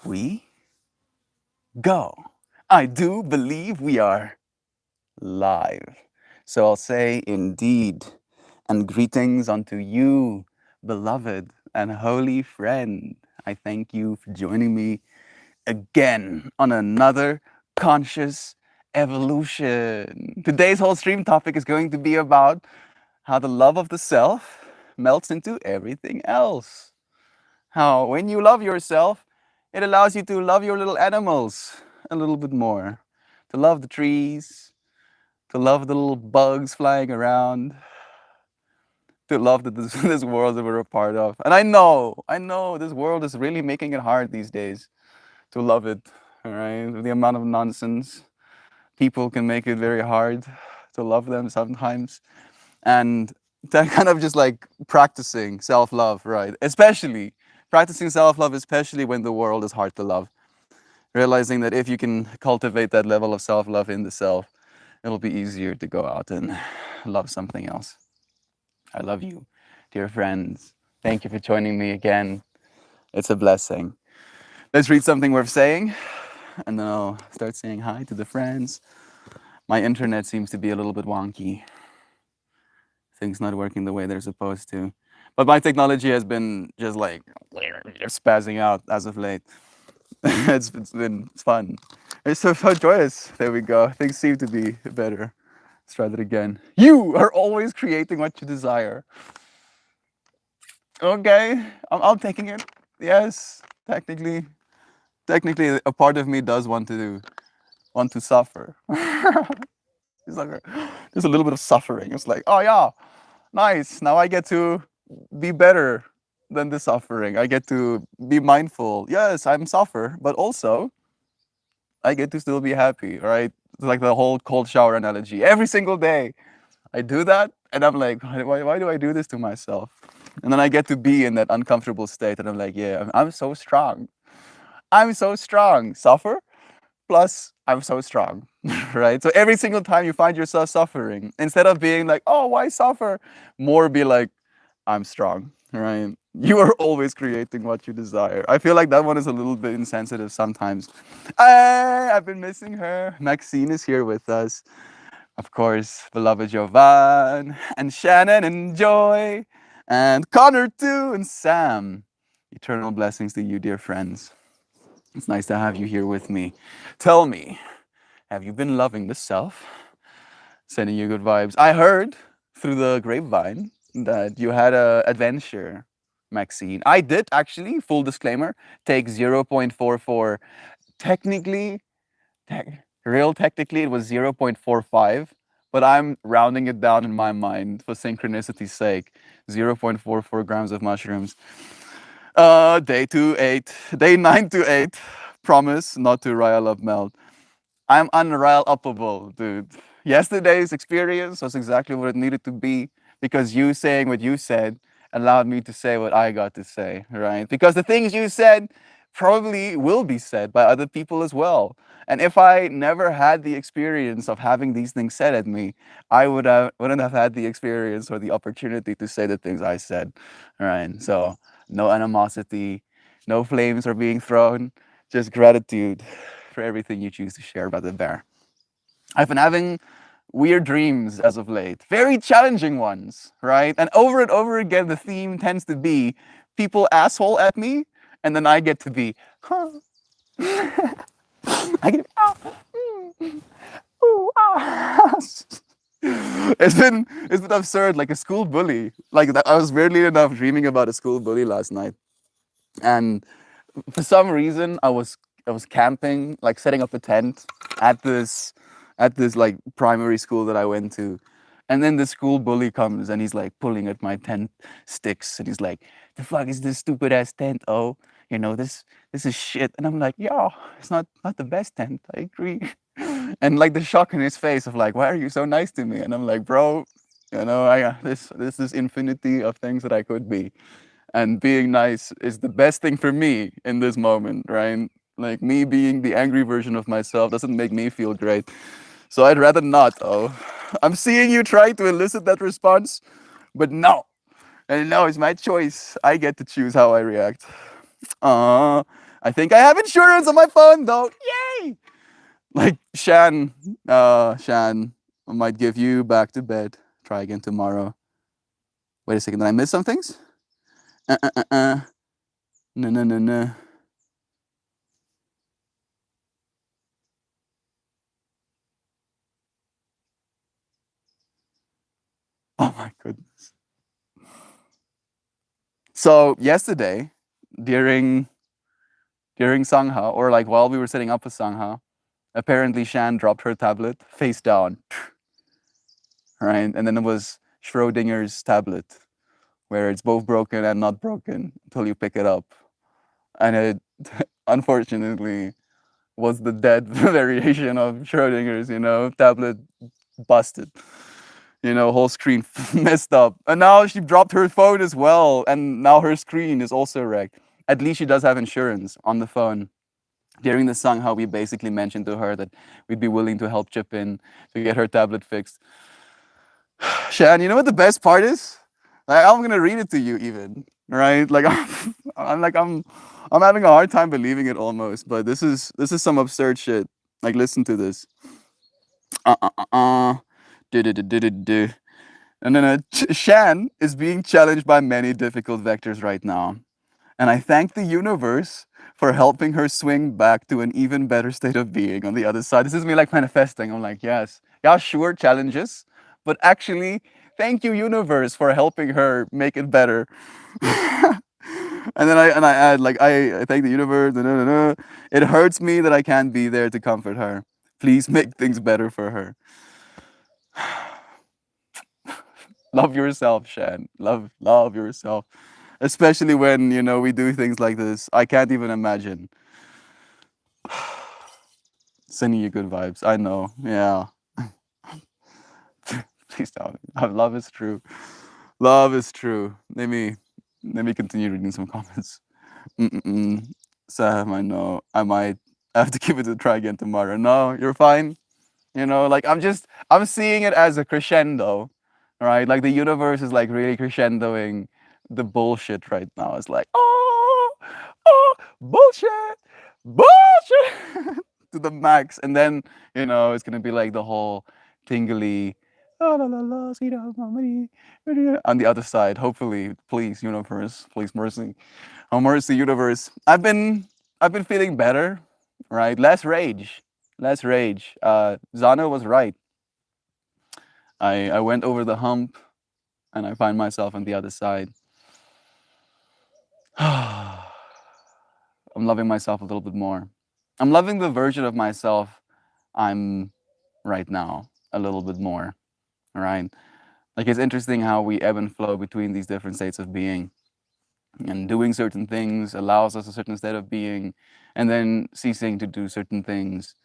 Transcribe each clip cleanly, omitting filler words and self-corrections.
we go. I do believe we are live. So I'll say indeed, and greetings unto you, beloved and holy friend. I thank you for joining me again on another conscious evolution. Today's whole stream topic is going to be about how the love of the self melts into everything else. How, when you love yourself, it allows you to love your little animals a little bit more, to love the trees, to love the little bugs flying around, to love this world that we're a part of. And I know this world is really making it hard these days to love it, all right? With the amount of nonsense, people can make it very hard to love them sometimes. And that kind of just like practicing self love, right? Especially practicing self love, especially when the world is hard to love. Realizing that if you can cultivate that level of self love in the self, it'll be easier to go out and love something else. I love you, dear friends. Thank you for joining me again. It's a blessing. Let's read something worth saying, and then I'll start saying hi to the friends. My internet seems to be a little bit wonky. Things not working the way they're supposed to. But my technology has been just like spazzing out as of late. It's been fun. It's so joyous. There we go. Things seem to be better. Let's try that again. You are always creating what you desire. Okay, I'm taking it. Yes, technically, a part of me does want to suffer. It's like there's a little bit of suffering. It's like, oh yeah, nice. Now I get to be better than the suffering. I get to be mindful. Yes, I'm suffer, but also I get to still be happy, right? It's like the whole cold shower analogy. Every single day I do that, and I'm like, why do I do this to myself? And then I get to be in that uncomfortable state, and I'm like, yeah, I'm so strong. I'm so strong. Suffer, plus I'm so strong, right? So every single time you find yourself suffering, instead of being like, oh, why suffer? More be like, I'm strong, right? You are always creating what you desire. I feel like that one is a little bit insensitive sometimes. I've been missing her. Maxine is here with us. Of course, beloved Jovan, and Shannon, and Joy, and Connor too, and Sam. Eternal blessings to you, dear friends. It's nice to have you here with me. Tell me, have you been loving the self? Sending you good vibes. I heard through the grapevine that you had a adventure, Maxine. I did actually, full disclaimer, take 0.44. Technically, technically it was 0.45, but I'm rounding it down in my mind for synchronicity's sake. 0.44 grams of mushrooms. Day 9 to 8. Promise not to rile up Mel. I'm unrile upable, dude. Yesterday's experience was exactly what it needed to be because you saying what you said allowed me to say what I got to say, right? Because the things you said probably will be said by other people as well. And if I never had the experience of having these things said at me, wouldn't have had the experience or the opportunity to say the things I said, right? So no animosity, no flames are being thrown, just gratitude for everything you choose to share about the bear. I've been having weird dreams as of late, very challenging ones, right? And over again, the theme tends to be people asshole at me, and then I get to be, huh. I get, ah, ooh, ah. It's been absurd, like a school bully. Like that, I was weirdly enough dreaming about a school bully last night, and for some reason I was camping, like setting up a tent at this like primary school that I went to. And then the school bully comes and he's like pulling at my tent sticks and he's like, the fuck is this stupid ass tent? Oh, this is shit. And I'm like, yeah, it's not the best tent. I agree. And like the shock in his face of like, why are you so nice to me? And I'm like, bro, this is infinity of things that I could be, and being nice is the best thing for me in this moment, right? Like me being the angry version of myself doesn't make me feel great. So I'd rather not. Oh, I'm seeing you try to elicit that response, but no. And no, it's my choice. I get to choose how I react. Uh, I think I have insurance on my phone though. Yay! Like Shan, I might give you back to bed. Try again tomorrow. Wait a second, did I miss some things? Uh, uh, uh, uh. No, no, no, no. Oh my goodness. So yesterday, during during Sangha, or like while we were setting up for Sangha, apparently Shan dropped her tablet face down, right? And then it was Schrodinger's tablet, where it's both broken and not broken until you pick it up. And it unfortunately was the dead variation of Schrodinger's, tablet busted. Whole screen messed up. And now she dropped her phone as well, and now her screen is also wrecked. At least she does have insurance on the phone. During the Sangha, we basically mentioned to her that we'd be willing to help chip in to get her tablet fixed. Shan, you know what the best part is? Like, I'm gonna read it to you even, right? Like I'm having a hard time believing it almost, but this is some absurd shit. Like, listen to this. Uh uh uh uh. Do do do do do do. And then Shan is being challenged by many difficult vectors right now. And I thank the universe for helping her swing back to an even better state of being on the other side. This is me like manifesting. I'm like, yes, yeah, sure, challenges, but actually, thank you, universe, for helping her make it better. And I add like I thank the universe. Da, da, da, da. It hurts me that I can't be there to comfort her. Please make things better for her. Love yourself, Shan. Love yourself. Especially when, we do things like this. I can't even imagine. Sending you good vibes. I know. Yeah. Please tell me. Love is true. Love is true. Let me continue reading some comments. Mm-mm-mm. Sam, I know. I might have to give it a try again tomorrow. No, you're fine. Like I'm seeing it as a crescendo, right? Like the universe is like really crescendoing the bullshit right now. It's like, oh, bullshit, bullshit to the max. And then, it's gonna be like the whole tingly, "Ah, la, la, la, see that, mommy," on the other side. Hopefully, please, universe, please mercy. Oh mercy, universe. I've been feeling better, right? Less rage. Less rage. Zana was right. I went over the hump and I find myself on the other side. I'm loving myself a little bit more. I'm loving the version of myself I'm right now a little bit more, right? Like, it's interesting how we ebb and flow between these different states of being, and doing certain things allows us a certain state of being, and then ceasing to do certain things,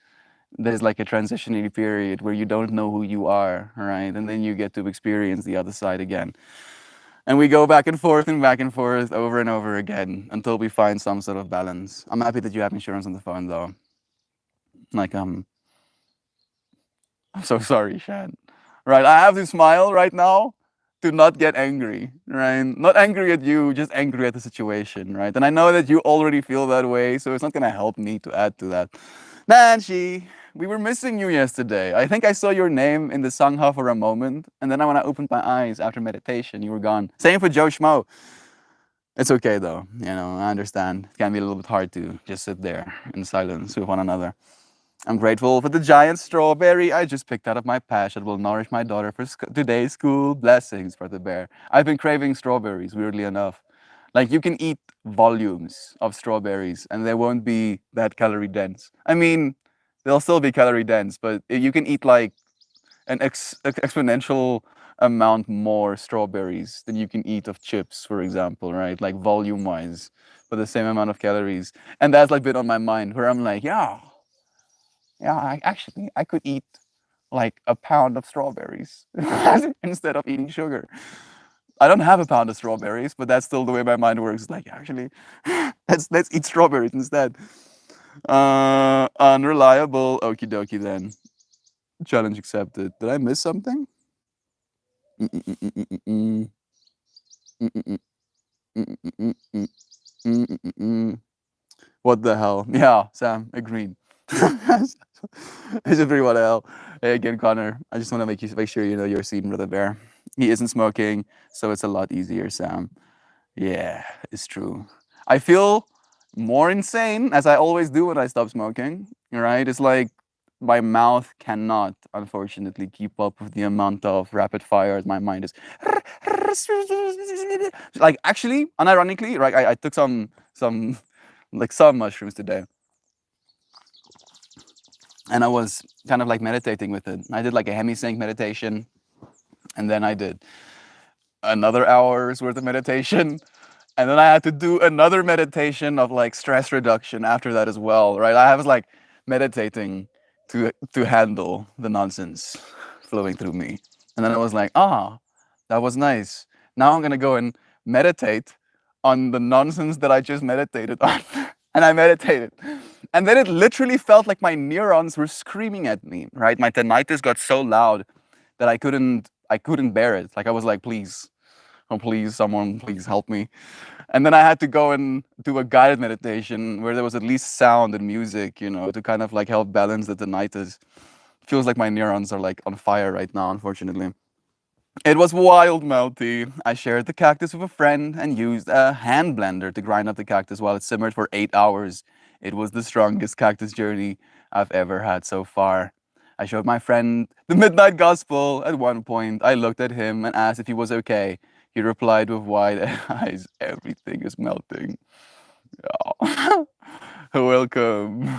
there's like a transitionary period where you don't know who you are, right? And then you get to experience the other side again. And we go back and forth over and over again until we find some sort of balance. I'm happy that you have insurance on the phone though. Like, I'm so sorry, Shan. Right? I have to smile right now to not get angry, right? Not angry at you, just angry at the situation, right? And I know that you already feel that way, so it's not gonna help me to add to that. Nancy, we were missing you yesterday. I think I saw your name in the Sangha for a moment, and then when I opened my eyes after meditation, you were gone. Same for Joe Schmo. It's okay though, I understand. It can be a little bit hard to just sit there in silence with one another. I'm grateful for the giant strawberry I just picked out of my patch that will nourish my daughter for today's school. Blessings for the bear. I've been craving strawberries, weirdly enough. Like, you can eat volumes of strawberries and they won't be that calorie dense. I mean, they'll still be calorie dense, but you can eat like an exponential amount more strawberries than you can eat of chips, for example, right? Like, volume wise, for the same amount of calories. And that's like been on my mind where I'm like, yeah, I could eat like a pound of strawberries instead of eating sugar. I don't have a pound of strawberries, but that's still the way my mind works. It's like, actually, let's eat strawberries instead. Unreliable. Okie dokie then. Challenge accepted. Did I miss something? Mm-mm-mm-mm-mm-mm. Mm-mm-mm-mm-mm-mm-mm-mm-mm-mm. What the hell? Yeah, Sam, agreed. It's just pretty what the hell. Hey, again, Connor, I just want to make sure you know your scene, brother bear. He isn't smoking, so it's a lot easier, Sam. Yeah, it's true. I feel more insane as I always do when I stop smoking. Right? It's like my mouth cannot, unfortunately, keep up with the amount of rapid fire my mind is. Like actually, unironically, right? I took some like some mushrooms today, and I was kind of like meditating with it. I did like a hemisync meditation, and then I did another hour's worth of meditation, and then I had to do another meditation of like stress reduction after that as well, right? I was like meditating to handle the nonsense flowing through me, and then I was like, ah, that was nice. Now I'm gonna go and meditate on the nonsense that I just meditated on, and I meditated, and then it literally felt like my neurons were screaming at me, right? My tinnitus got so loud that I couldn't bear it. Like I was like, please, oh please, someone, please help me. And then I had to go and do a guided meditation where there was at least sound and music, to kind of like help balance the tinnitus. Feels like my neurons are like on fire right now, unfortunately. It was wild, Melty. I shared the cactus with a friend and used a hand blender to grind up the cactus while it simmered for 8 hours. It was the strongest cactus journey I've ever had so far. I showed my friend the Midnight Gospel. At one point, I looked at him and asked if he was okay. He replied with wide eyes, "Everything is melting." Oh. Welcome.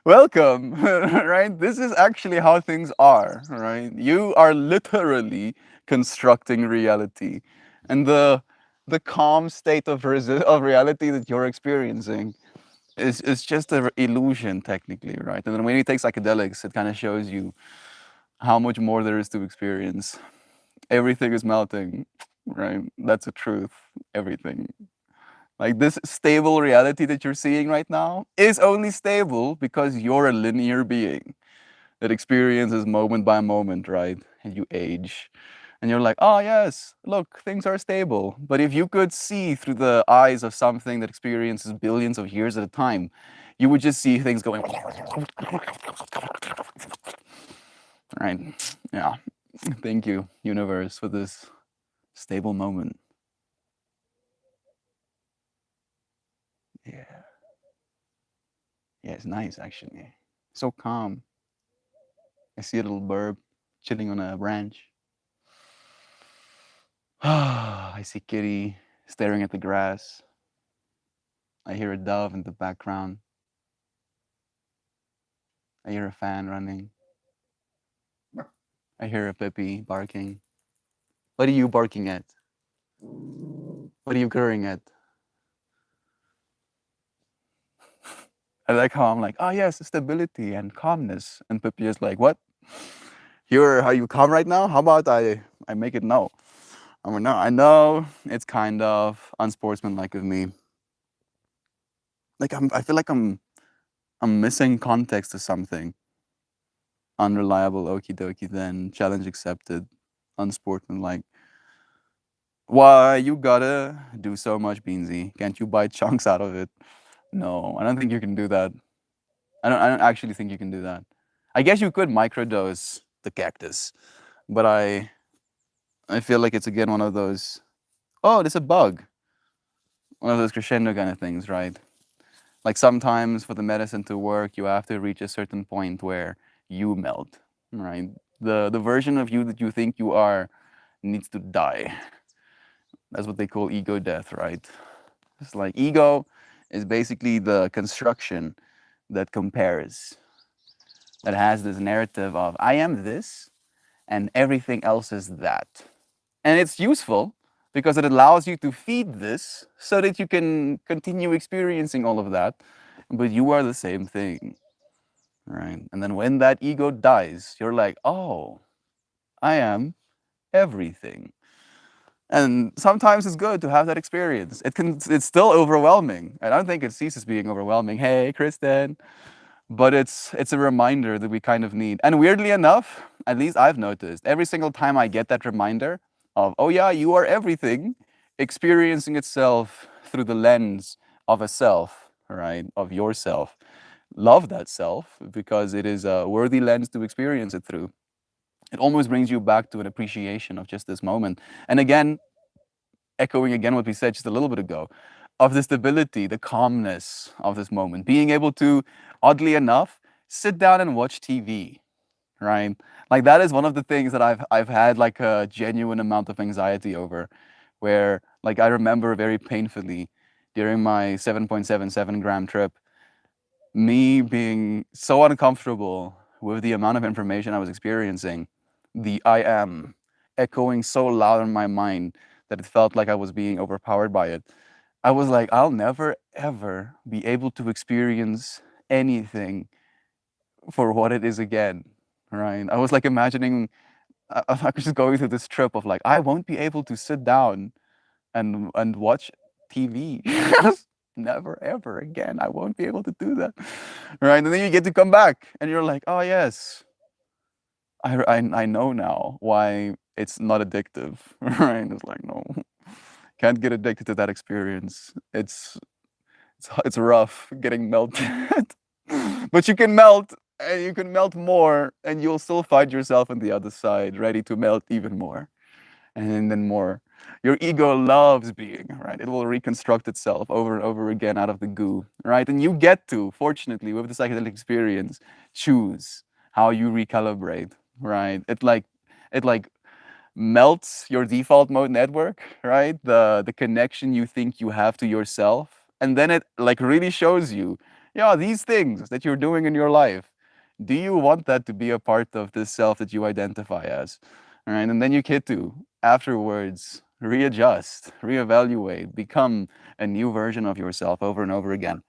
Welcome, right? This is actually how things are, right? You are literally constructing reality. And the calm state of reality that you're experiencing is just an illusion technically, right? And then when you take psychedelics, it kind of shows you how much more there is to experience. Everything is melting, right? That's the truth. Everything. Like this stable reality that you're seeing right now is only stable because you're a linear being that experiences moment by moment, right? And you age. And you're like, oh, yes, look, things are stable. But if you could see through the eyes of something that experiences billions of years at a time, you would just see things going, right? Yeah. Thank you, universe, for this stable moment. Yeah. Yeah, it's nice, actually. So calm. I see a little bird chilling on a branch. I see Kitty staring at the grass. I hear a dove in the background. I hear a fan running. I hear a puppy barking. What are you barking at? What are you purring at? I like how I'm like, oh yes, stability and calmness. And Puppy is like, what? Are you calm right now? How about I make it no? I'm like, no, I know it's kind of unsportsmanlike of me. Like I feel like I'm missing context to something. Unreliable, okie dokie then, challenge accepted, unsportsmanlike. Why you gotta do so much, Beansy? Can't you bite chunks out of it? No, I don't think you can do that. I don't actually think you can do that. I guess you could microdose the cactus, but I feel like it's again one of those, oh, there's a bug. One of those crescendo kind of things, right? Like sometimes for the medicine to work, you have to reach a certain point where you melt, right? The version of you that you think you are needs to die. That's what they call ego death, right? It's like ego is basically the construction that compares, that has this narrative of I am this and everything else is that. And it's useful because it allows you to feed this so that you can continue experiencing all of that, but you are the same thing, right? And then when that ego dies, you're like, oh, I am everything. And sometimes it's good to have that experience. It's still overwhelming. I don't think it ceases being overwhelming. Hey, Kristen. But it's a reminder that we kind of need. And weirdly enough, at least I've noticed, every single time I get that reminder of, oh yeah, you are everything, experiencing itself through the lens of a self, right, of yourself. Love that self because it is a worthy lens to experience it through. It almost brings you back to an appreciation of just this moment. And again, echoing again what we said just a little bit ago, of the stability, the calmness of this moment, being able to, oddly enough, sit down and watch TV, right? Like that is one of the things that I've had like a genuine amount of anxiety over, where like I remember very painfully during my 7.77 gram trip, me being so uncomfortable with the amount of information I was experiencing, the I am echoing so loud in my mind that it felt like I was being overpowered by it. I was like, I'll never ever be able to experience anything for what it is again, right? I was like imagining, I was just going through this trip of like, I won't be able to sit down and watch TV. Never ever again. I won't be able to do that, right? And then you get to come back, and you're like, oh yes, I know now why it's not addictive, right? It's like no, can't get addicted to that experience. It's rough getting melted, but you can melt, and you can melt more, and you'll still find yourself on the other side, ready to melt even more, and then more. Your ego loves being, right? It will reconstruct itself over and over again out of the goo, right? And you get to, fortunately, with the psychedelic experience, choose how you recalibrate, right? It like melts your default mode network, right? The connection you think you have to yourself, and then it like really shows you, yeah, these things that you're doing in your life. Do you want that to be a part of this self that you identify as? All right, and then you get to afterwards readjust, reevaluate, become a new version of yourself over and over again.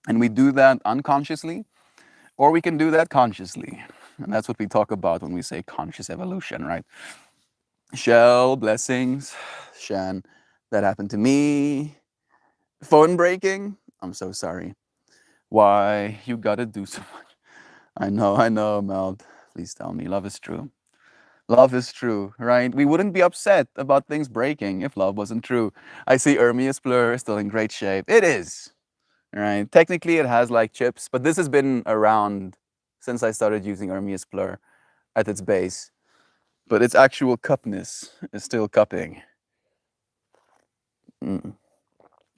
And we do that unconsciously, or we can do that consciously. And that's what we talk about when we say conscious evolution, right? Shell, blessings, Shan, that happened to me. Phone breaking, I'm so sorry. Why you gotta do so much? I know, Mel. Please tell me, love is true. Love is true, right? We wouldn't be upset about things breaking if love wasn't true. I see Ermias Blur still in great shape. It is, right? Technically, it has like chips, but this has been around since I started using Ermias Blur at its base. But its actual cupness is still cupping. Mm.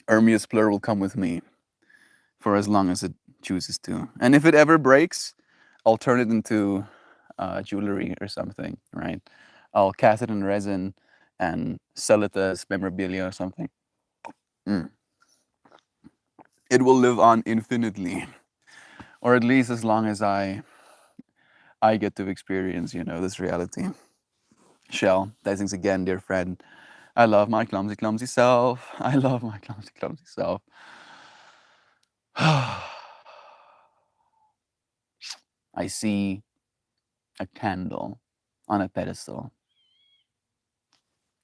Ermias Blur will come with me for as long as it chooses to. And if it ever breaks, I'll turn it into jewelry or something, right? I'll cast it in resin and sell it as memorabilia or something. Mm. It will live on infinitely, or at least as long as I get to experience, this reality. Shell, thanks again, dear friend. I love my clumsy, clumsy self. I love my clumsy, clumsy self. I see a candle on a pedestal,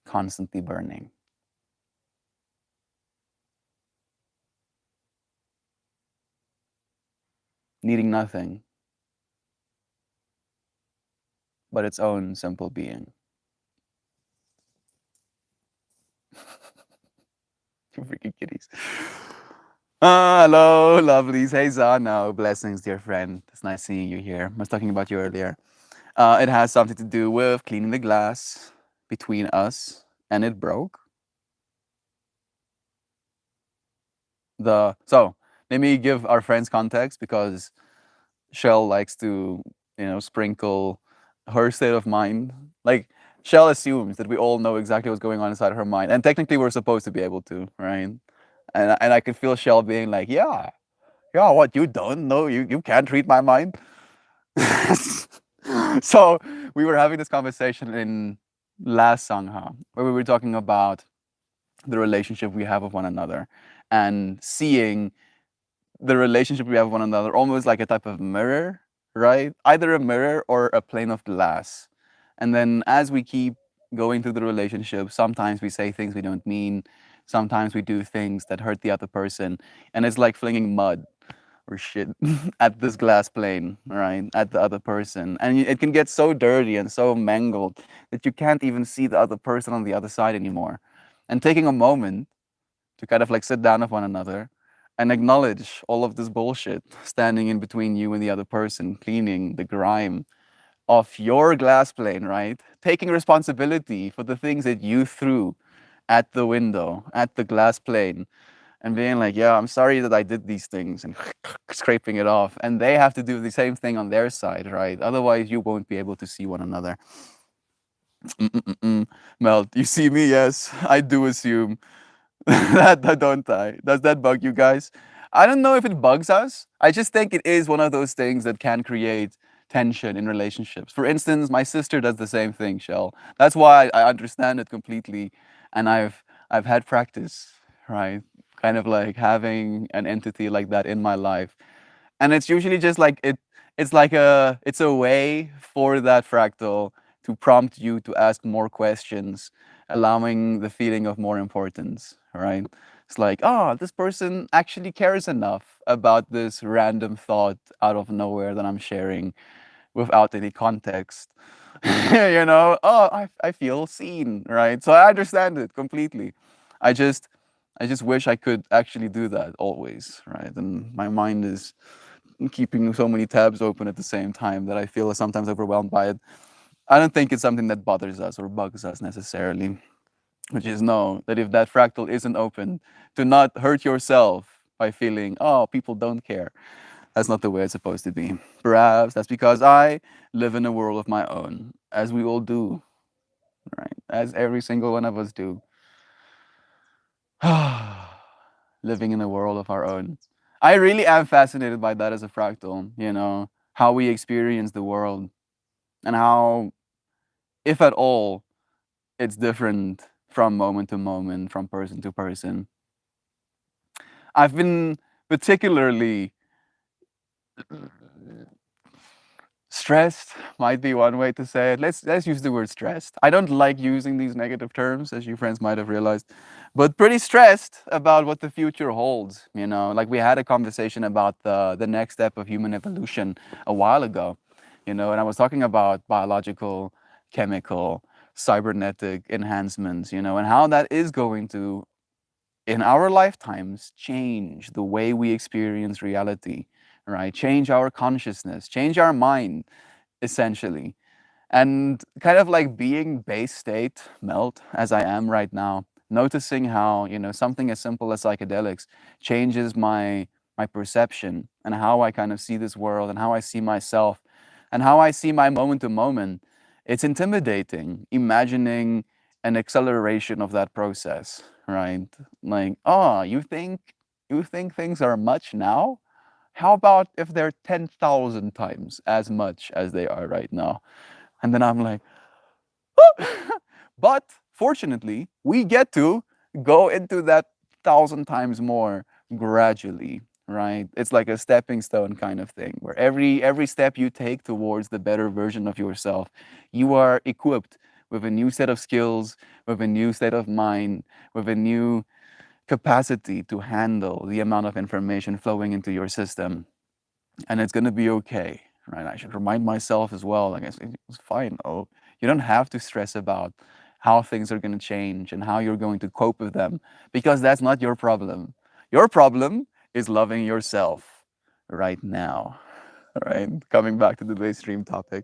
constantly burning, needing nothing but its own simple being. You freaking kitties. Hello, lovelies. Hey, Zano. Blessings, dear friend. It's nice seeing you here. I was talking about you earlier. It has something to do with cleaning the glass between us, and it broke. So let me give our friends context because Shell likes to, sprinkle her state of mind. Like Shell assumes that we all know exactly what's going on inside her mind, and technically we're supposed to be able to, right? And I could feel Shell being like, yeah, yeah, what you don't know, you can't read my mind. So we were having this conversation in last Sangha where we were talking about the relationship we have with one another and seeing the relationship we have with one another almost like a type of mirror, right? Either a mirror or a plane of glass. And then as we keep going through the relationship, sometimes we say things we don't mean, sometimes we do things that hurt the other person, and it's like flinging mud or shit at this glass plane, right? At the other person. And it can get so dirty and so mangled that you can't even see the other person on the other side anymore. And taking a moment to kind of like sit down with one another and acknowledge all of this bullshit standing in between you and the other person, cleaning the grime of your glass plane, right? Taking responsibility for the things that you threw at the window, at the glass plane, and being like, yeah, I'm sorry that I did these things, and scraping it off. And they have to do the same thing on their side, right? Otherwise, you won't be able to see one another. Melt, you see me? Yes, I do assume that don't I? Does that bug you guys? I don't know if it bugs us. I just think it is one of those things that can create tension in relationships. For instance, my sister does the same thing, Shell. That's why I understand it completely, and I've had practice, right? Kind of like having an entity like that in my life, and it's usually just like it's a way for that fractal to prompt you to ask more questions, allowing the feeling of more importance, right? It's like, oh, this person actually cares enough about this random thought out of nowhere that I'm sharing without any context. Oh, I feel seen, right? So I understand it completely. I just I just wish I could actually do that always, right? And my mind is keeping so many tabs open at the same time that I feel sometimes overwhelmed by it. I don't think it's something that bothers us or bugs us necessarily, which is know that if that fractal isn't open, to not hurt yourself by feeling, oh, people don't care. That's not the way it's supposed to be. Perhaps that's because I live in a world of my own, as we all do, right? As every single one of us do. Living in a world of our own. I really am fascinated by that as a fractal, how we experience the world and how, if at all, it's different from moment to moment, from person to person. I've been particularly stressed, might be one way to say it. Let's use the word stressed. I don't like using these negative terms, as you friends might have realized, but pretty stressed about what the future holds. Like we had a conversation about the next step of human evolution a while ago, and I was talking about biological, chemical, cybernetic enhancements, and how that is going to, in our lifetimes, change the way we experience reality, right? Change our consciousness, change our mind, essentially. And kind of like being base state melt as I am right now, noticing how, something as simple as psychedelics changes my perception and how I kind of see this world and how I see myself and how I see my moment to moment. It's intimidating imagining an acceleration of that process, right? Like, oh, you think things are much now? How about if they're 10,000 times as much as they are right now? And then I'm like, but fortunately, we get to go into that 1,000 times more gradually, right? It's like a stepping stone kind of thing, where every step you take towards the better version of yourself, you are equipped with a new set of skills, with a new state of mind, with a new capacity to handle the amount of information flowing into your system, and it's gonna be okay, right? I should remind myself as well, like it's fine. Oh, you don't have to stress about how things are gonna change and how you're going to cope with them, because that's not your problem. Your problem is loving yourself right now. Right? Coming back to the base stream topic.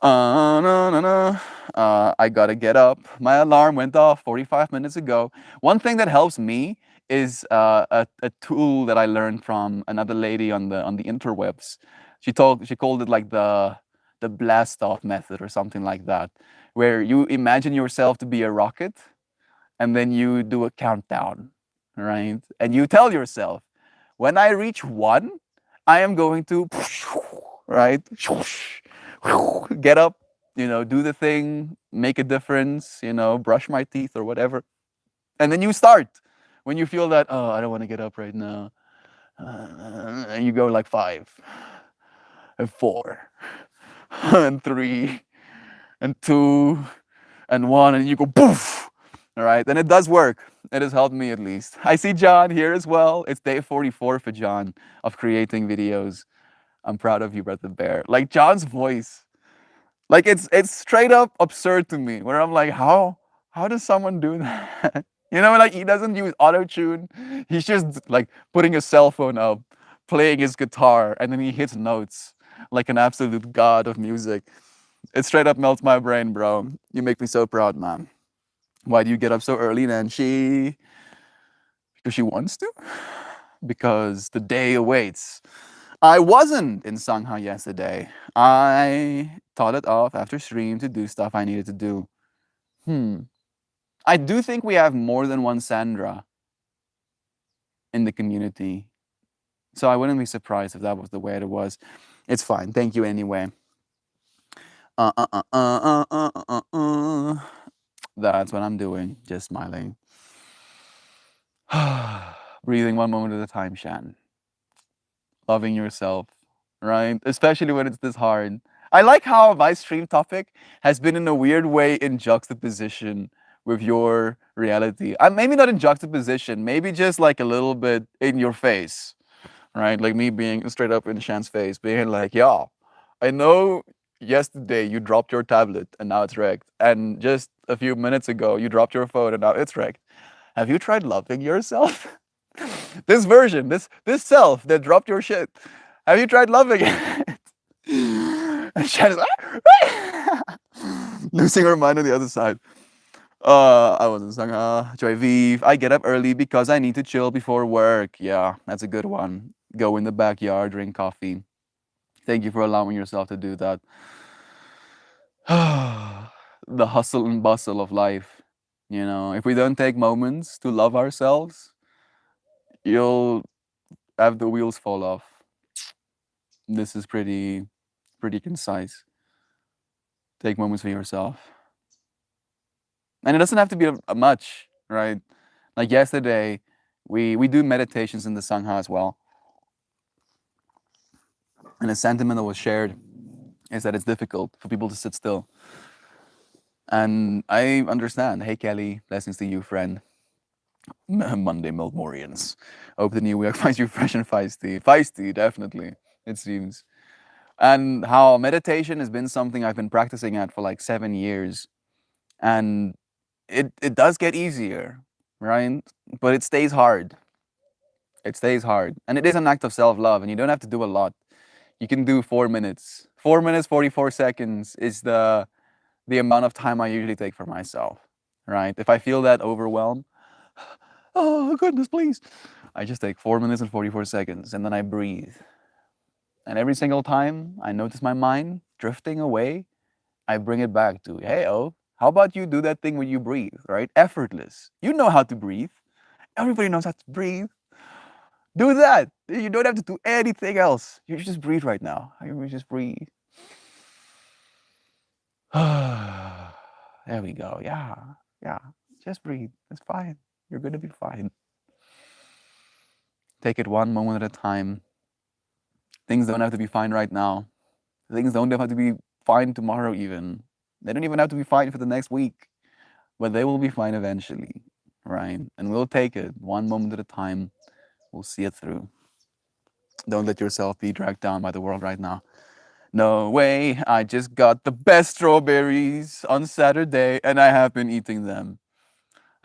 No, no, no. I gotta get up. My alarm went off 45 minutes ago. One thing that helps me is a tool that I learned from another lady on the interwebs. She called it like the blast off method or something like that, where you imagine yourself to be a rocket and then you do a countdown, right? And you tell yourself, when I reach one, I am going to, right? Get up, do the thing, make a difference, brush my teeth or whatever. And then you start. When you feel that, oh, I don't want to get up right now. And you go like 5, and 4, and 3, and 2, and 1, and you go poof. All right, and it does work. It has helped me at least. I see John here as well. It's day 44 for John of creating videos. I'm proud of you, Brother Bear. Like John's voice, like it's straight up absurd to me. Where I'm like, how does someone do that? You know, like he doesn't use auto tune. He's just like putting his cell phone up, playing his guitar, and then he hits notes like an absolute god of music. It straight up melts my brain, bro. You make me so proud, man. Why do you get up so early, Nancy? Because she wants to? Because the day awaits. I wasn't in Shanghai yesterday. I thought it off after stream to do stuff I needed to do. Hmm. I do think we have more than one Sandra in the community. So I wouldn't be surprised if that was the way it was. It's fine. Thank you anyway. That's what I'm doing. Just smiling. Breathing one moment at a time, Shan. Loving yourself, right? Especially when it's this hard. I like how my stream topic has been in a weird way in juxtaposition with your reality. Maybe not in juxtaposition, maybe just like a little bit in your face, right? Like me being straight up in Shan's face, being like, yeah, I know yesterday you dropped your tablet and now it's wrecked. And just a few minutes ago, you dropped your phone and now it's wrecked. Have you tried loving yourself? This version, this self that dropped your shit. Have you tried loving it? And Shan is like, losing her mind on the other side. I wasn't sung. Joy Vive. I get up early because I need to chill before work. Yeah, that's a good one. Go in the backyard, drink coffee. Thank you for allowing yourself to do that. The hustle and bustle of life. You know, if we don't take moments to love ourselves, you'll have the wheels fall off. This is pretty concise. Take moments for yourself. And it doesn't have to be a much, right? Like yesterday, we do meditations in the Sangha as well. And a sentiment that was shared is that it's difficult for people to sit still. And I understand. Hey Kelly, blessings to you, friend. Monday Milkmorians. Hope the new week finds you fresh and feisty. Feisty, definitely, it seems. And how meditation has been something I've been practicing at for like 7 years. And it does get easier, right? But it stays hard. It stays hard. And it is an act of self-love, and you don't have to do a lot. You can do 4 minutes. 4 minutes, 44 seconds is the amount of time I usually take for myself, right? If I feel that overwhelm, oh goodness, please. I just take 4 minutes and 44 seconds and then I breathe. And every single time I notice my mind drifting away, I bring it back to, hey, oh, how about you do that thing when you breathe, right? Effortless. You know how to breathe. Everybody knows how to breathe. Do that. You don't have to do anything else. You just breathe right now. You just breathe. There we go. Yeah. Yeah. Just breathe. It's fine. You're going to be fine. Take it one moment at a time. Things don't have to be fine right now. Things don't have to be fine tomorrow, even. They don't even have to be fine for the next week. But they will be fine eventually, right? And we'll take it one moment at a time. We'll see it through. Don't let yourself be dragged down by the world right now. No way, I just got the best strawberries on Saturday and I have been eating them.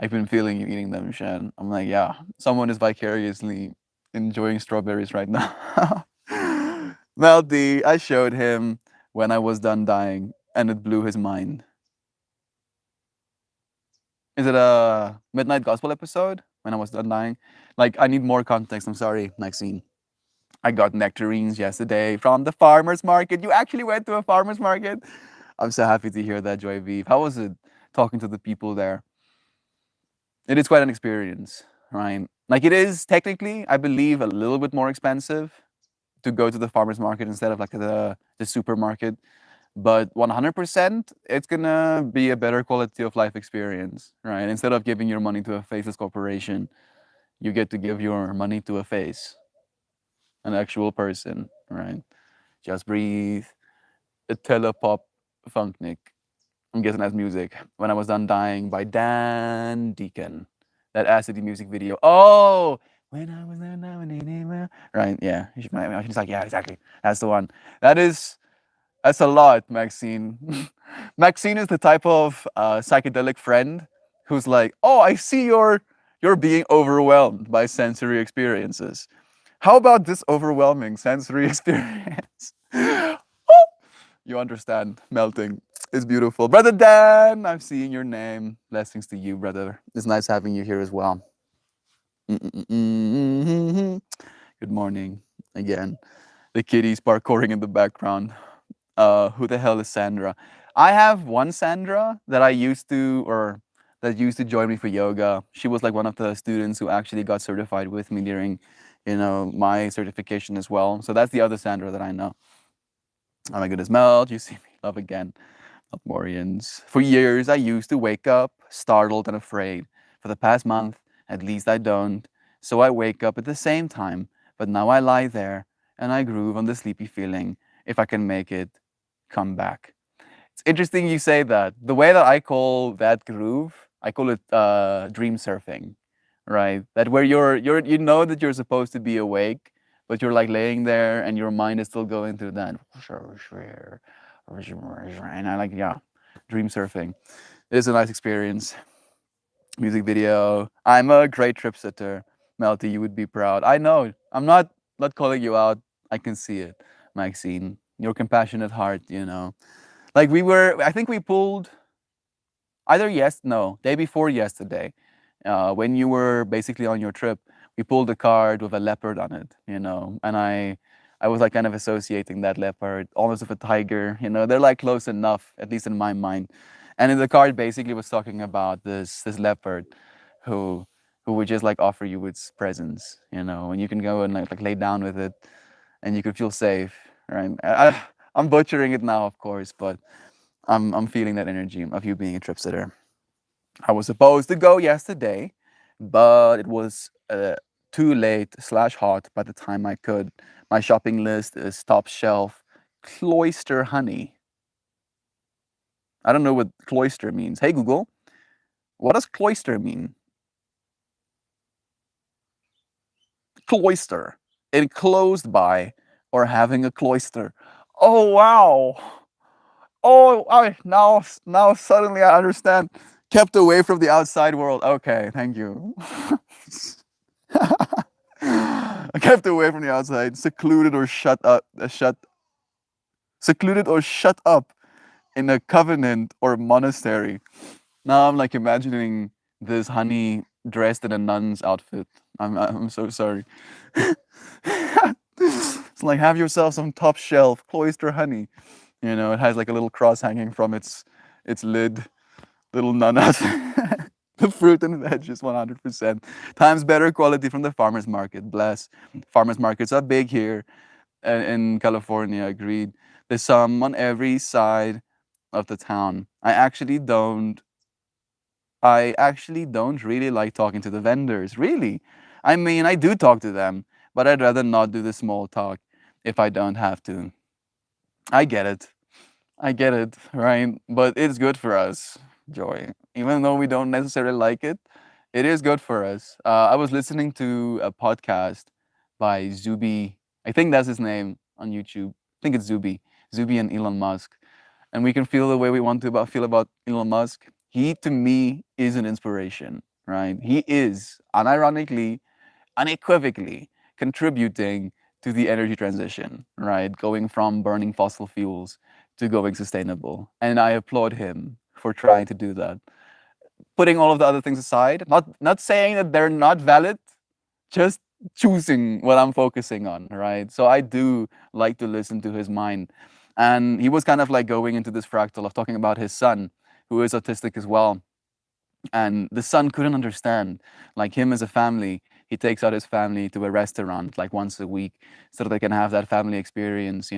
I've been feeling you eating them, Shan. I'm like, yeah, someone is vicariously enjoying strawberries right now. Melody, I showed him when I was done dying and it blew his mind. Is it a Midnight Gospel episode when I was done dying? Like, I need more context. I'm sorry, Maxine. I got nectarines yesterday from the farmer's market. You actually went to a farmer's market? I'm so happy to hear that, Joy Vive. How was it talking to the people there? It is quite an experience, right? Like it is technically, I believe, a little bit more expensive to go to the farmer's market instead of like the supermarket. But 100%, it's gonna be a better quality of life experience, right? Instead of giving your money to a faceless corporation, you get to give your money to a face, an actual person, right? Just breathe. A telepop funknik. I'm guessing that's music. When I was done dying by Dan Deacon. That Acid music video. Oh, when I was done dying, right? Yeah, she's like, yeah, exactly. That's the one. That's a lot, Maxine. Maxine is the type of psychedelic friend who's like, "Oh, I see you're being overwhelmed by sensory experiences. How about this overwhelming sensory experience?" You understand. Melting is beautiful. Brother Dan, I'm seeing your name. Blessings to you, brother. It's nice having you here as well. Mm-mm-mm-mm-mm. Good morning again. The kitties parkouring in the background. Who the hell is Sandra? I have one Sandra that I used to, or that used to join me for yoga. She was like one of the students who actually got certified with me during, my certification as well. So that's the other Sandra that I know. Oh my goodness, Mel, you see me love again. Morians. For years, I used to wake up startled and afraid. For the past month, at least I don't. So I wake up at the same time, but now I lie there and I groove on the sleepy feeling. If I can make it, come back. It's interesting you say that. The way that I call that groove, I call it dream surfing, right? That where you know that you're supposed to be awake, but you're like laying there and your mind is still going through that. And I like, yeah, dream surfing. It is a nice experience. Music video. I'm a great trip sitter. Melty, you would be proud. I know. I'm not calling you out. I can see it, Maxine. Your compassionate heart, Like I think we pulled either no, day before yesterday, when you were basically on your trip, we pulled a card with a leopard on it, and I was like kind of associating that leopard almost with a tiger, they're like close enough, at least in my mind. And in the card basically was talking about this leopard who who would just like offer you its presence, and you can go and like lay down with it and you can feel safe, right? I'm butchering it now, of course, but I'm feeling that energy of you being a trip sitter. I was supposed to go yesterday, but it was too late slash hot by the time I could. My shopping list is top shelf cloister honey. I don't know what cloister means. Hey Google, what does cloister mean? Cloister, enclosed by or having a cloister. Oh wow. Oh, now suddenly I understand. Kept away from the outside world. Okay, thank you. Kept away from the outside, secluded or shut up in a covenant or monastery. Now I'm like imagining this honey dressed in a nun's outfit. I'm so sorry. It's like have yourself some top shelf cloister honey. It has like a little cross hanging from its lid, little nun out. The fruit and veggies 100%. Times better quality from the farmer's market. Bless. Farmers markets are big here in California, agreed. There's some on every side of the town. I actually don't really like talking to the vendors. Really. I mean, I do talk to them, but I'd rather not do the small talk if I don't have to. I get it. I get it, right? But it's good for us, Joy. Even though we don't necessarily like it, it is good for us. I was listening to a podcast by Zuby. I think that's his name on YouTube. I think it's Zuby. Zuby and Elon Musk. And we can feel the way we want to feel about Elon Musk. He, to me, is an inspiration, right? He is, unironically, unequivocally contributing to the energy transition, right? Going from burning fossil fuels to going sustainable. And I applaud him for trying to do that. Putting all of the other things aside, not saying that they're not valid, just choosing what I'm focusing on, right? So I do like to listen to his mind. And he was kind of like going into this fractal of talking about his son, who is autistic as well. And the son couldn't understand, like him as a family, he takes out his family to a restaurant like once a week so that they can have that family experience,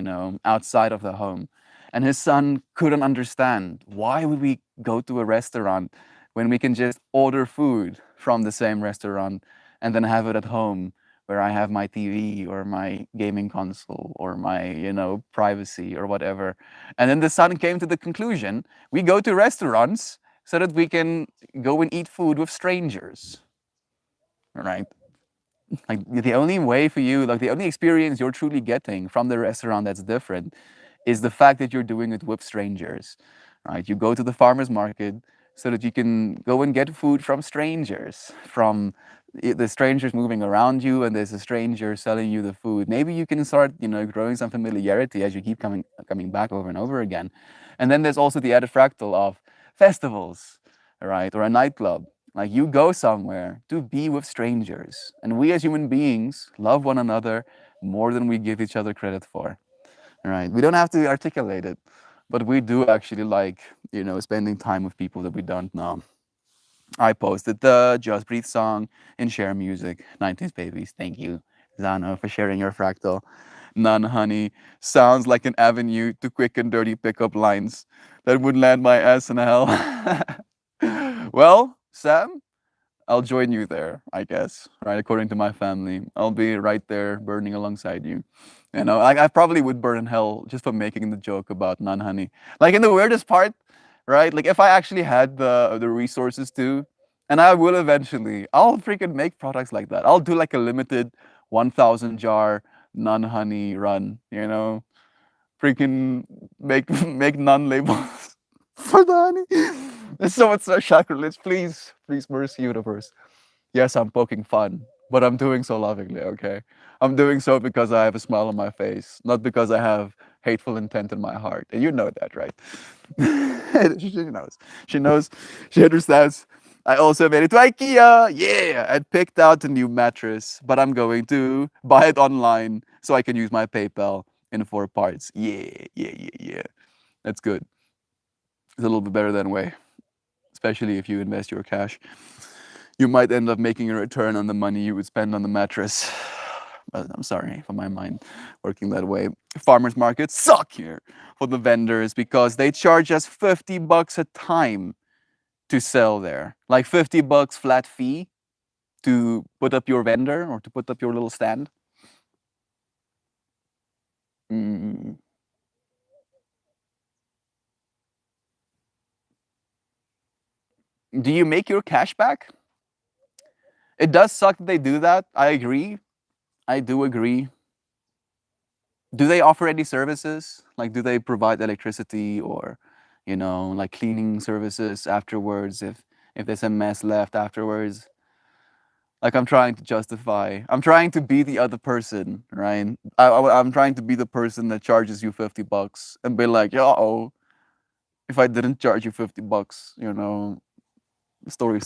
outside of the home. And his son couldn't understand, why would we go to a restaurant when we can just order food from the same restaurant and then have it at home where I have my TV or my gaming console or my, privacy or whatever. And then the son came to the conclusion, we go to restaurants so that we can go and eat food with strangers, right? Like the only way for you, like the only experience you're truly getting from the restaurant that's different is the fact that you're doing it with strangers, right? You go to the farmer's market so that you can go and get food from strangers, from the strangers moving around you, and there's a stranger selling you the food. Maybe you can start, growing some familiarity as you keep coming back over and over again. And then there's also the added fractal of festivals, right, or a nightclub. Like, you go somewhere to be with strangers, and we as human beings love one another more than we give each other credit for. Right? We don't have to articulate it, but we do actually like, spending time with people that we don't know. I posted the Just Breathe song in Share Music, 90s Babies. Thank you, Zano, for sharing your fractal. None Honey sounds like an avenue to quick and dirty pickup lines that would land my ass in hell. Well, Sam, I'll join you there, I guess, right? According to my family, I'll be right there burning alongside you. I probably would burn in hell just for making the joke about non honey. Like, in the weirdest part, right? Like, if I actually had the resources to, and I will eventually, I'll freaking make products like that. I'll do like a limited 1,000 jar non honey run. Freaking make non labels for the honey. It's so much sacrilege. Please, mercy universe. Yes, I'm poking fun, but I'm doing so lovingly, okay? I'm doing so because I have a smile on my face, not because I have hateful intent in my heart. And you know that, right? She knows. She knows. She understands. I also made it to IKEA. Yeah, I picked out a new mattress, but I'm going to buy it online so I can use my PayPal in 4 parts. Yeah, yeah, yeah, yeah. That's good. It's a little bit better that way, especially if you invest your cash. You might end up making a return on the money you would spend on the mattress. But I'm sorry for my mind working that way. Farmers markets suck here for the vendors because they charge us $50 a time to sell there. Like $50 flat fee to put up your vendor or to put up your little stand. Mm. Do you make your cash back? It does suck that they do that. I agree. I do agree. Do they offer any services? Like, do they provide electricity or, like cleaning services afterwards if there's a mess left afterwards? Like, I'm trying to be the other person, right? I'm trying to be the person that charges you $50 and be like, yo, if I didn't charge you $50, story.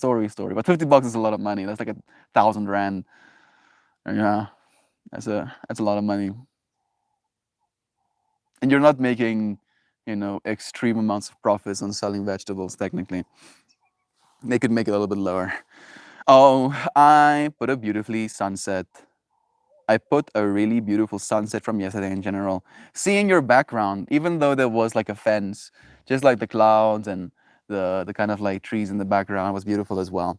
But $50 is a lot of money. That's like 1,000 rand. Yeah, that's a lot of money. And you're not making, extreme amounts of profits on selling vegetables, technically. They could make it a little bit lower. Oh, I put a beautifully sunset. I put a really beautiful sunset from yesterday in general. Seeing your background, even though there was like a fence, just like the clouds and the kind of like trees in the background was beautiful as well.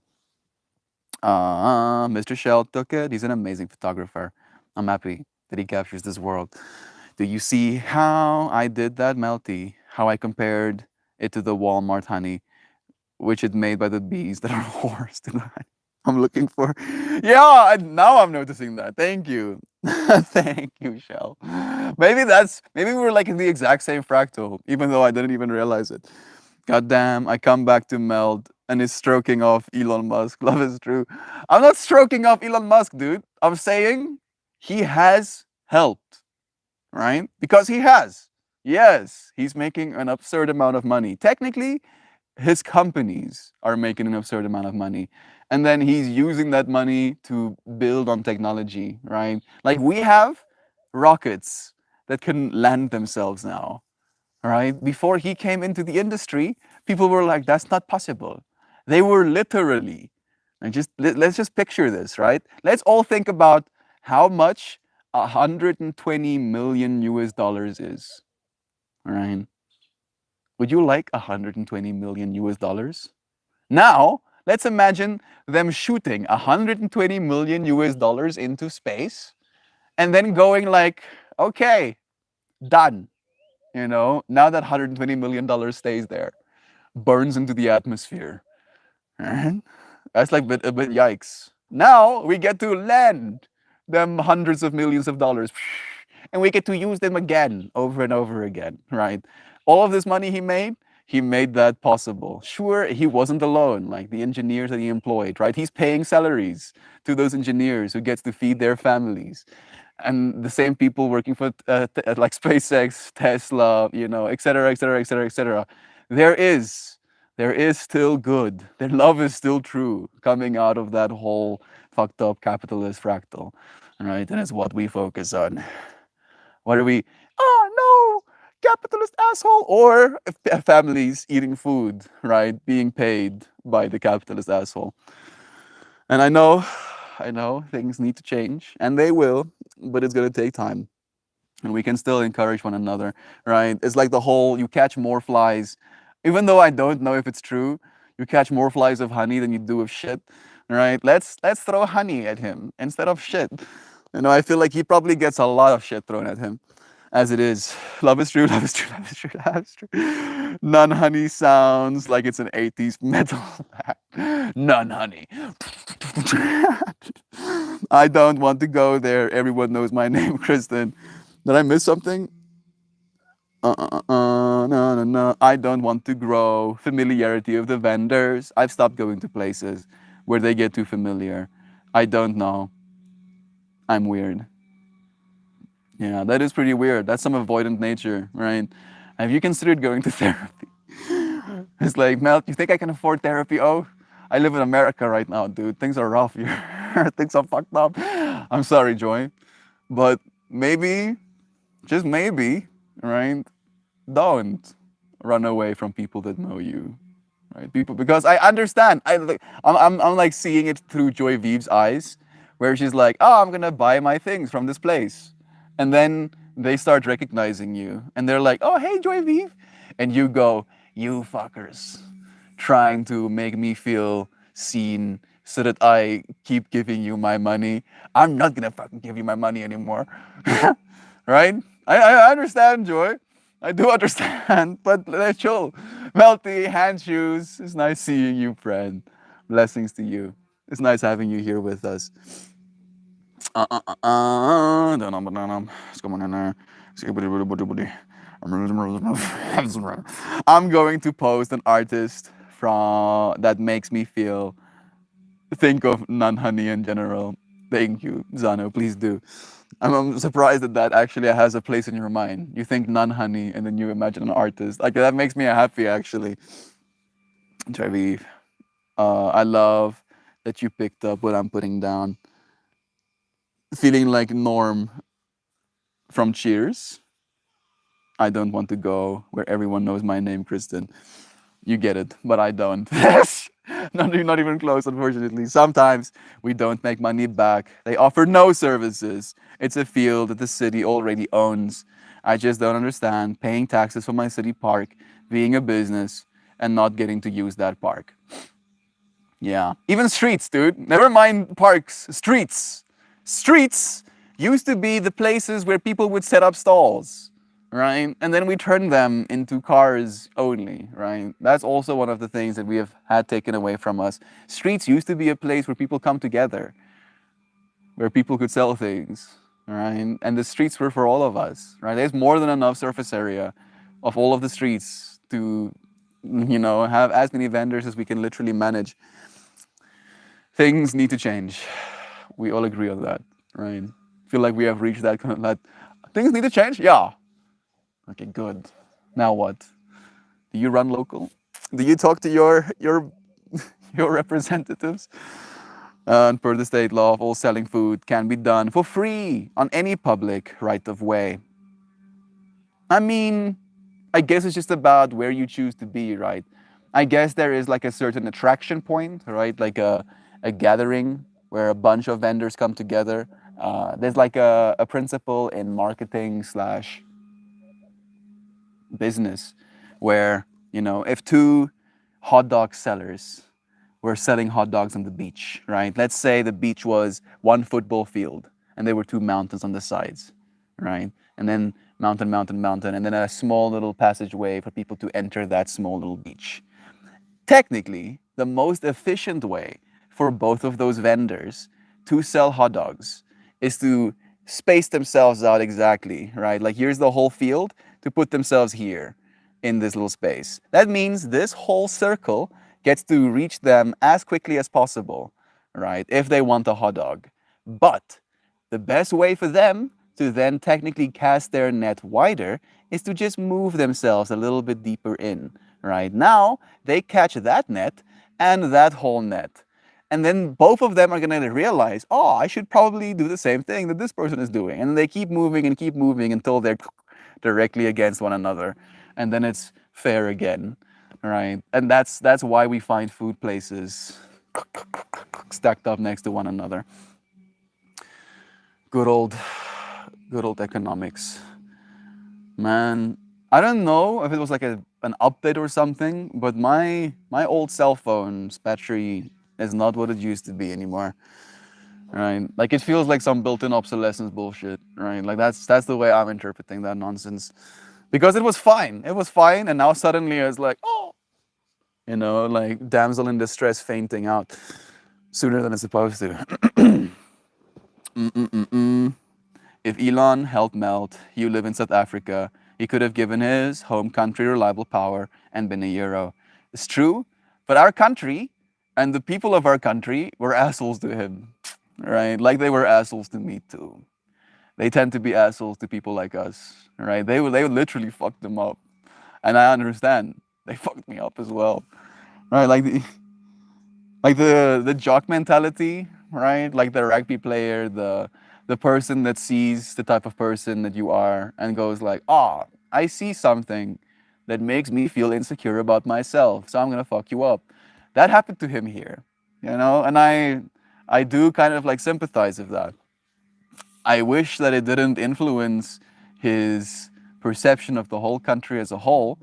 Mr. Shell took it. He's an amazing photographer. I'm happy that he captures this world. Do you see how I did that, Melty? How I compared it to the Walmart honey, which is made by the bees that are whores to the honey I'm looking for. Yeah, now I'm noticing that. Thank you. Thank you, Shell. Maybe we're like in the exact same fractal, even though I didn't even realize it. God damn, I come back to Meld and is stroking off Elon Musk. Love is true. I'm not stroking off Elon Musk, dude. I'm saying he has helped, right? Because he has. Yes, he's making an absurd amount of money. Technically, his companies are making an absurd amount of money. And then he's using that money to build on technology, right? Like, we have rockets that can land themselves now, right? Before he came into the industry, people were like, that's not possible. They were literally, and let's just picture this, right? Let's all think about how much 120 million US dollars is, all right? Would you like 120 million US dollars? Now, let's imagine them shooting 120 million US dollars into space and then going like, okay, done. Now that $120 million stays there, burns into the atmosphere. Right? That's like a bit yikes. Now we get to land them hundreds of millions of dollars and we get to use them again over and over again, right? All of this money he made, he made that possible. Sure, he wasn't alone, like the engineers that he employed, right? He's paying salaries to those engineers who gets to feed their families. And the same people working for like SpaceX, Tesla, you know, et cetera, et cetera, et cetera, et cetera. There is, there is still good. Their love is still true coming out of that whole fucked up capitalist fractal, right? And it's what we focus on. What are we? Oh no, capitalist asshole, or families eating food, right? Being paid by the capitalist asshole. And I know things need to change, and they will, but it's gonna take time. And we can still encourage one another, right? It's like the whole you catch more flies, even though I don't know if it's true. You catch more flies of honey than you do of shit, right? Let's throw honey at him instead of shit. You know, I feel like he probably gets a lot of shit thrown at him as it is. Love is true, love is true, love is true, love is true. None honey sounds like it's an 80s metal. None honey. I don't want to go there. Everyone knows my name, Kristen. Did I miss something? No, no, no. I don't want to grow familiarity of the vendors. I've stopped going to places where they get too familiar. I don't know. I'm weird. Yeah, that is pretty weird. That's some avoidant nature, right? Have you considered going to therapy? It's like, Mel, you think I can afford therapy? Oh, I live in America right now, dude. Things are rough here. Things are fucked up. I'm sorry, Joy. But maybe, just maybe, right? Don't run away from people that know you, right? People, because I understand. I'm like seeing it through Joy Vive's eyes, where she's like, "Oh, I'm gonna buy my things from this place," and then they start recognizing you, and they're like, "Oh, hey, Joy Vive," and you go, "You fuckers, trying to make me feel seen." So that I keep giving you my money. I'm not gonna fucking give you my money anymore. Right? I understand, Joy. I do understand, but let's chill. Melty, hand shoes. It's nice seeing you, friend. Blessings to you. It's nice having you here with us. Let's come on in there. I'm going to post an artist from that makes me feel think of non honey in general. Thank you, Zano. Please do. I'm surprised that that actually has a place in your mind. You think non honey and then you imagine an artist. Like that makes me happy actually. Trevi, I love that you picked up what I'm putting down. Feeling like Norm from Cheers. I don't want to go where everyone knows my name, Kristen. You get it, but I don't. Not even close, unfortunately. Sometimes we don't make money back. They offer no services. It's a field that the city already owns. I just don't understand paying taxes for my city park, being a business, and not getting to use that park. Yeah. Even streets, dude. Never mind parks. Streets. Streets used to be the places where people would set up stalls, right? And then we turned them into cars only, right? That's also one of the things that we have had taken away from us. Streets used to be a place where people come together, where people could sell things, right? And the streets were for all of us, right? There's more than enough surface area of all of the streets to, you know, have as many vendors as we can literally manage. Things need to change. We all agree on that, right? Feel like we have reached that kind of that. Things need to change. Yeah. Okay, good. Now what? Do you run local? Do you talk to your your representatives? And per the state law, all selling food can be done for free on any public right of way. I mean, I guess it's just about where you choose to be, right? I guess there is like a certain attraction point, right? Like a gathering where a bunch of vendors come together. There's like a principle in marketing slash business where, you know, if two hot dog sellers were selling hot dogs on the beach, right? Let's say the beach was one football field and there were two mountains on the sides, right? And then mountain, mountain, mountain, and then a small little passageway for people to enter that small little beach. Technically, the most efficient way for both of those vendors to sell hot dogs is to space themselves out exactly, right? Like here's the whole field to put themselves here. in this little space. That means this whole circle gets to reach them as quickly as possible, right? If they want a hot dog. But the best way for them to then technically cast their net wider is to just move themselves a little bit deeper in, right? Now they catch that net and that whole net. And then both of them are going to realize, oh, I should probably do the same thing that this person is doing. And they keep moving and keep moving until they're directly against one another. And then it's fair again, right? And that's why we find food places stacked up next to one another. Good old economics. Man, I don't know if it was like an update or something, but my old cell phone's battery is not what it used to be anymore. Right? Like it feels like some built-in obsolescence bullshit, right? Like that's the way I'm interpreting that nonsense. Because it was fine. It was fine, and now suddenly it's like, oh, you know, like damsel in distress fainting out sooner than it's supposed to. If Elon helped melt, you live in South Africa, he could have given his home country reliable power and been a hero. It's true, but our country and the people of our country were assholes to him, right? Like they were assholes to me too. They tend to be assholes to people like us, right? They would literally fuck them up, and I understand. They fucked me up as well, right? Like the jock mentality, right? Like the rugby player, the person that sees the type of person that you are and goes like, "Ah, oh, I see something that makes me feel insecure about myself, so I'm gonna fuck you up." That happened to him here, you know, and I do kind of like sympathize with that. I wish that it didn't influence his perception of the whole country as a whole,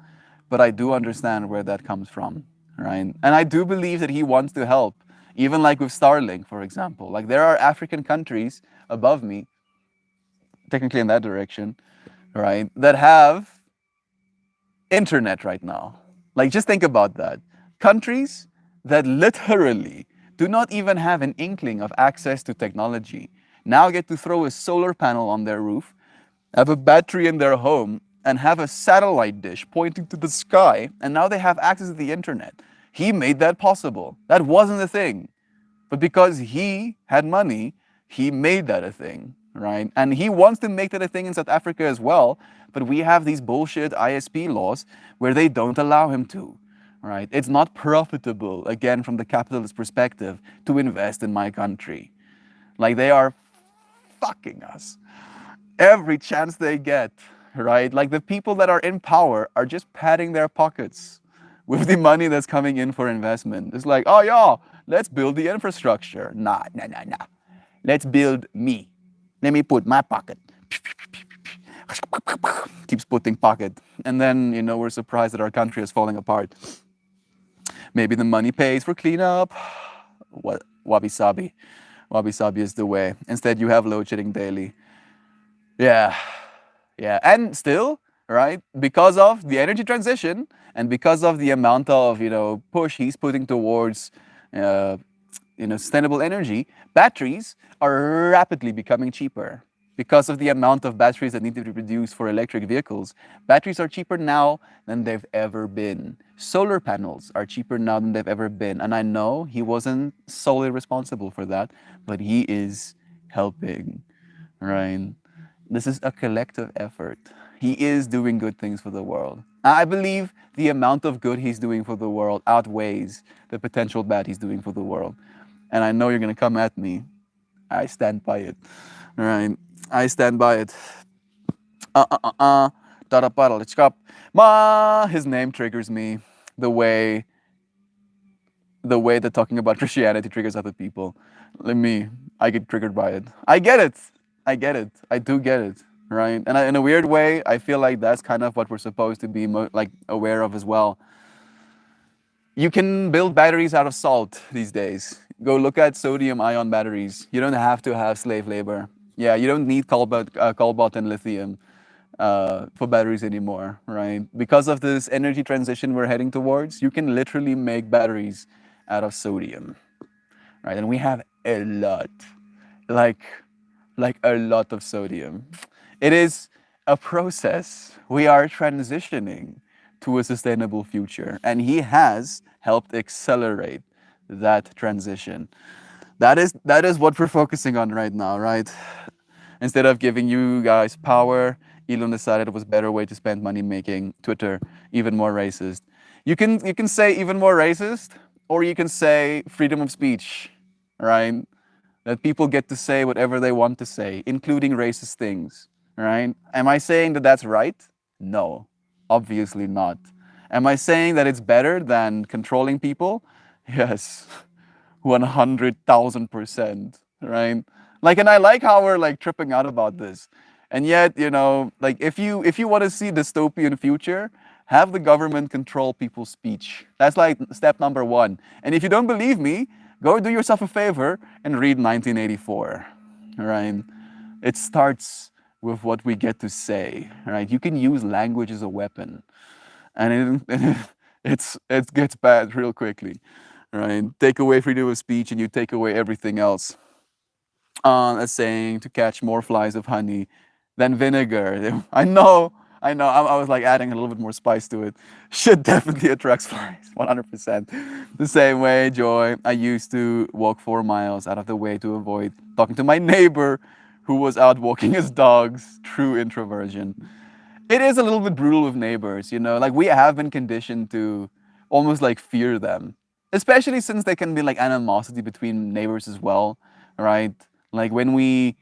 but I do understand where that comes from, right? And I do believe that he wants to help, even like with Starlink, for example. Like there are African countries above me, technically in that direction, right, that have internet right now. Like just think about that. Countries that literally do not even have an inkling of access to technology now get to throw a solar panel on their roof, have a battery in their home, and have a satellite dish pointing to the sky, and now they have access to the internet. He made that possible. That wasn't a thing. But because he had money, he made that a thing, right? And he wants to make that a thing in South Africa as well, but we have these bullshit ISP laws where they don't allow him to, right? It's not profitable, again, from the capitalist perspective, to invest in my country. Like they are fucking us every chance they get, right? Like the people that are in power are just padding their pockets with the money that's coming in for investment. It's like, oh yeah, let's build the infrastructure. Nah. Let's build me. Let me put my pocket. Keeps putting pocket. And then, you know, we're surprised that our country is falling apart. Maybe the money pays for cleanup. What? Wabi sabi. Wabi sabi is the way. Instead, you have load shedding daily. Yeah. And still, right, because of the energy transition and because of the amount of, you know, push he's putting towards, you know, sustainable energy, batteries are rapidly becoming cheaper. Because of the amount of batteries that need to be produced for electric vehicles, batteries are cheaper now than they've ever been. Solar panels are cheaper now than they've ever been. And I know he wasn't solely responsible for that, but he is helping, right? This is a collective effort. He is doing good things for the world. I believe the amount of good he's doing for the world outweighs the potential bad he's doing for the world. And I know you're going to come at me. I stand by it, right? I stand by it. His name triggers me the way that talking about Christianity triggers other people. I get triggered by it. I get it. I do get it, right? And in a weird way, I feel like that's kind of what we're supposed to be like aware of as well. You can build batteries out of salt these days. Go look at sodium-ion batteries. You don't have to have slave labor. Yeah, you don't need cobalt and lithium for batteries anymore, right? Because of this energy transition we're heading towards, you can literally make batteries out of sodium, right? And we have a lot, like a lot of sodium. It is a process. We are transitioning to a sustainable future. And he has helped accelerate that transition. That is what we're focusing on right now, right? Instead of giving you guys power, Elon decided it was a better way to spend money making Twitter even more racist. You can say even more racist, or you can say freedom of speech, right? That people get to say whatever they want to say, including racist things, right? Am I saying that that's right? No, obviously not. Am I saying that it's better than controlling people? Yes, 100,000%, right? Like, and I like how we're like tripping out about this. And yet, like if you want to see dystopian future, have the government control people's speech. That's like step number one. And if you don't believe me, go do yourself a favor and read 1984, right? It starts with what we get to say, right? You can use language as a weapon, and it gets bad real quickly, right? Take away freedom of speech, and you take away everything else. A saying to catch more flies with honey than vinegar. I know. I was like adding a little bit more spice to it. Shit definitely attracts flies, 100%. The same way, Joy, I used to walk 4 miles out of the way to avoid talking to my neighbor who was out walking his dogs. True introversion. It is a little bit brutal with neighbors, like we have been conditioned to almost like fear them, especially since there can be like animosity between neighbors as well, right? Like when we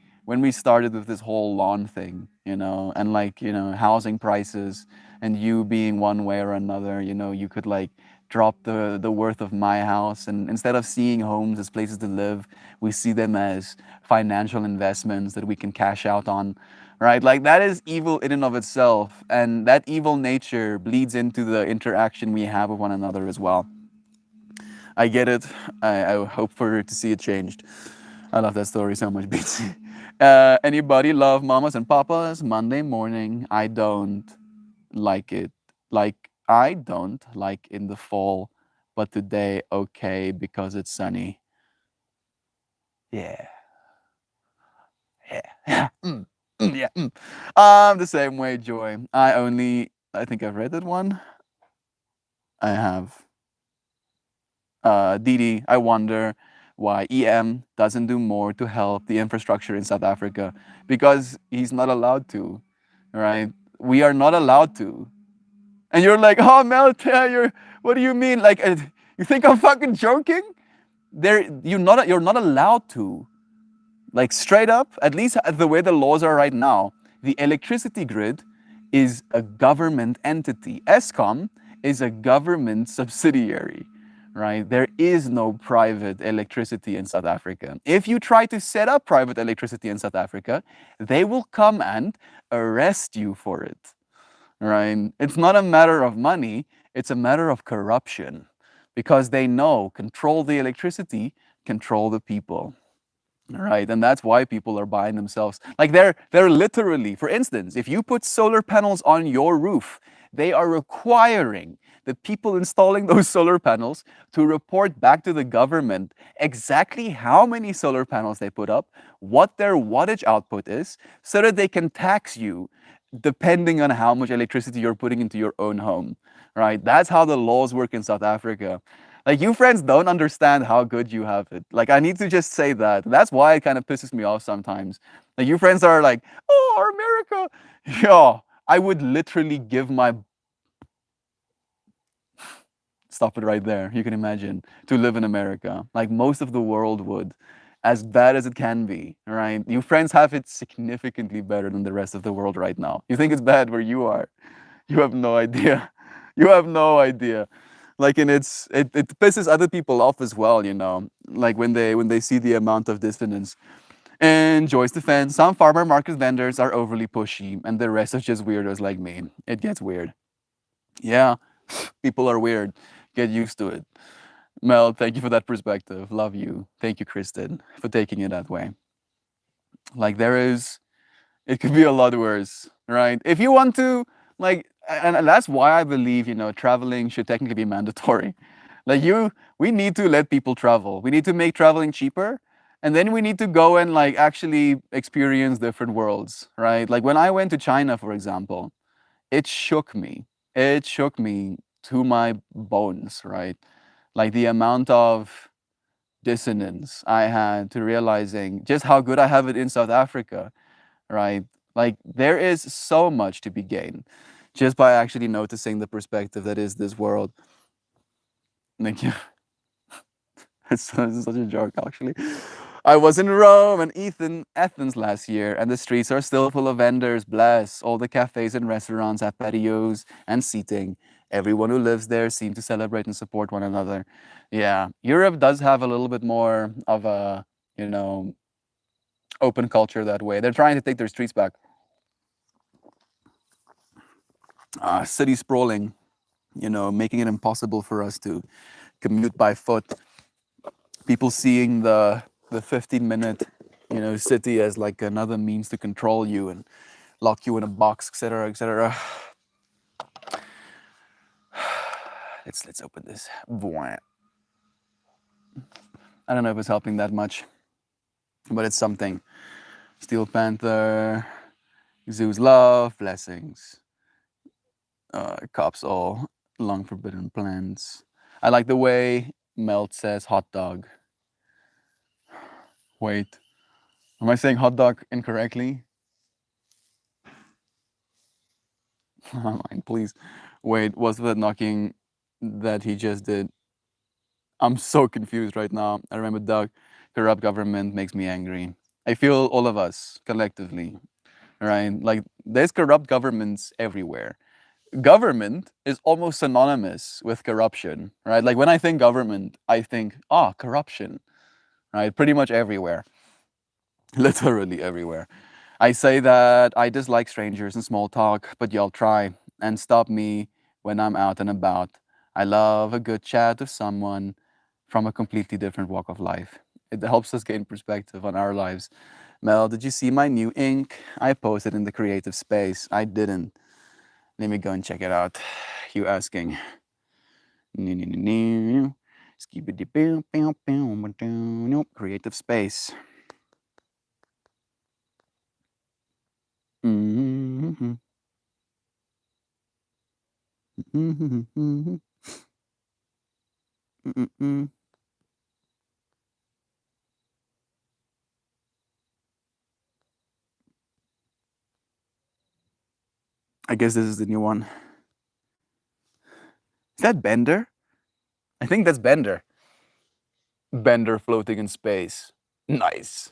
started with this whole lawn thing, and like, housing prices, and you being one way or another, you could like drop the worth of my house, and instead of seeing homes as places to live, we see them as financial investments that we can cash out on, right? Like that is evil in and of itself, and that evil nature bleeds into the interaction we have with one another as well. I get it. I hope to see it changed. I love that story so much, Beatsy. Anybody love mamas and papas? Monday morning, I don't like it. Like, I don't like in the fall, but today, okay, because it's sunny. Yeah, yeah, yeah. The same way, Joy. I think I've read that one. I have. Didi, I wonder why EM doesn't do more to help the infrastructure in South Africa, because he's not allowed to, right? We are not allowed to. And you're like, oh, Mel, what do you mean? Like, you think I'm fucking joking? You're not allowed to. Like, straight up, at least the way the laws are right now, the electricity grid is a government entity. Eskom is a government subsidiary, right? There is no private electricity in South Africa. If you try to set up private electricity in South Africa, they will come and arrest you for it, right? It's not a matter of money, it's a matter of corruption, because they know control the electricity, control the people. Right, and that's why people are buying themselves. Like they're literally, for instance, if you put solar panels on your roof, they are requiring the people installing those solar panels to report back to the government exactly how many solar panels they put up, what their wattage output is, so that they can tax you depending on how much electricity you're putting into your own home. Right? That's how the laws work in South Africa. Like, you friends don't understand how good you have it. Like, I need to just say that. That's why it kind of pisses me off sometimes. Like, you friends are like, oh, America. Yeah, I would literally give my, stop it right there. You can imagine, to live in America. Like most of the world would, as bad as it can be, right? You friends have it significantly better than the rest of the world right now. You think it's bad where you are. You have no idea. You have no idea. Like, and it pisses other people off as well, like when they see the amount of dissonance. And Joyce defense, some farmer market vendors are overly pushy, and the rest are just weirdos like me. It gets weird. Yeah, people are weird. Get used to it. Mel, thank you for that perspective. Love you. Thank you, Kristen, for taking it that way. Like, it could be a lot worse, right? If you want to, like, and that's why I believe, traveling should technically be mandatory. Like, we need to let people travel. We need to make traveling cheaper. And then we need to go and like actually experience different worlds, right? Like when I went to China, for example, it shook me. it shook me to my bones, right? Like the amount of dissonance I had to realizing just how good I have it in South Africa, right? Like there is so much to be gained just by actually noticing the perspective that is this world. Thank you. It's such a joke, actually. I was in Rome and Athens last year, and the streets are still full of vendors. Bless. All the cafes and restaurants have patios and seating. Everyone who lives there seems to celebrate and support one another. Yeah, Europe does have a little bit more of a, you know, open culture that way. They're trying to take their streets back. City sprawling, making it impossible for us to commute by foot. People seeing the 15-minute city as like another means to control you and lock you in a box, etc., etc. Let's open this. I don't know if it's helping that much, but it's something. Steel Panther, Zeus love, blessings. Cops all long forbidden plans. I like the way Melt says hot dog. Wait, am I saying hot dog incorrectly? Mind, please. Wait, was that knocking that he just did? I'm so confused right now. I remember Doug, corrupt government makes me angry. I feel all of us collectively, right? Like there's corrupt governments everywhere. Government is almost synonymous with corruption, right? Like when I think government, I think, corruption, right? Pretty much everywhere, literally everywhere. I say that I dislike strangers and small talk, but y'all try and stop me when I'm out and about. I love a good chat with someone from a completely different walk of life. It helps us gain perspective on our lives. Mel, did you see my new ink? I posted in the creative space. I didn't. Let me go and check it out. You asking? Creative space. Mm-hmm. Mm-hmm. Mm-mm. I guess this is the new one. Is that Bender? I think that's Bender. Bender floating in space. Nice.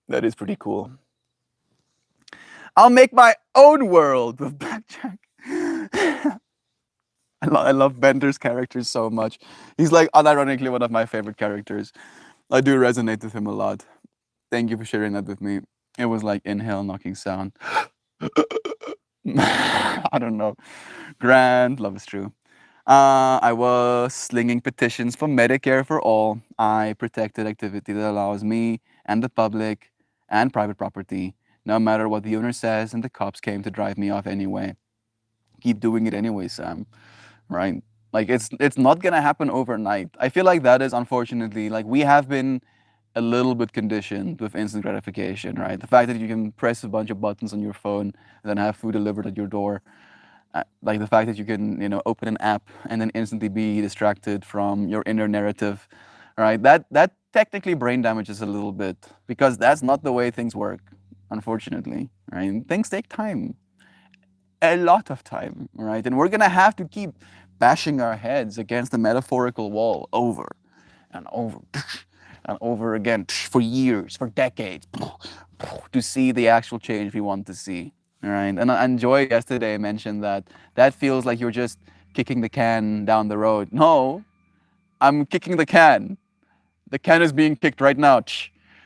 That is pretty cool. I'll make my own world with Blackjack. I love Bender's characters so much. He's like unironically one of my favorite characters. I do resonate with him a lot. Thank you for sharing that with me. It was like inhale knocking sound. I don't know. Grand, love is true. I was slinging petitions for Medicare for all. I protected activity that allows me and the public and private property, no matter what the owner says, and the cops came to drive me off anyway. Keep doing it anyway, Sam. Right? Like it's not gonna happen overnight. I feel like that is unfortunately like we have been a little bit conditioned with instant gratification, right? The fact that you can press a bunch of buttons on your phone and then have food delivered at your door, like the fact that you can, open an app and then instantly be distracted from your inner narrative, right? That technically brain damages a little bit because that's not the way things work, unfortunately, right? Things take time, a lot of time, right? And we're gonna have to keep bashing our heads against the metaphorical wall over and over and over again for years, for decades, to see the actual change we want to see. All right. And Joy yesterday mentioned that that feels like you're just kicking the can down the road. No, I'm kicking the can. The can is being kicked right now.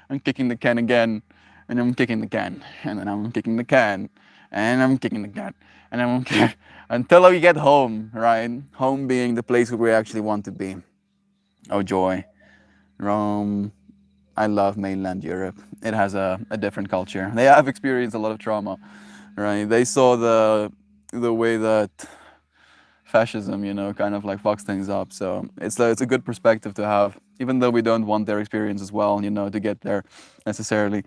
I'm kicking the can again, and I'm kicking the can, and then I'm kicking the can, and I'm kicking the can, and I'm until we get home, right? Home being the place where we actually want to be. Oh, Joy. Rome. I love mainland Europe. It has a different culture. They have experienced a lot of trauma, right? They saw the way that fascism, kind of like fucks things up. So it's a good perspective to have, even though we don't want their experience as well, to get there necessarily.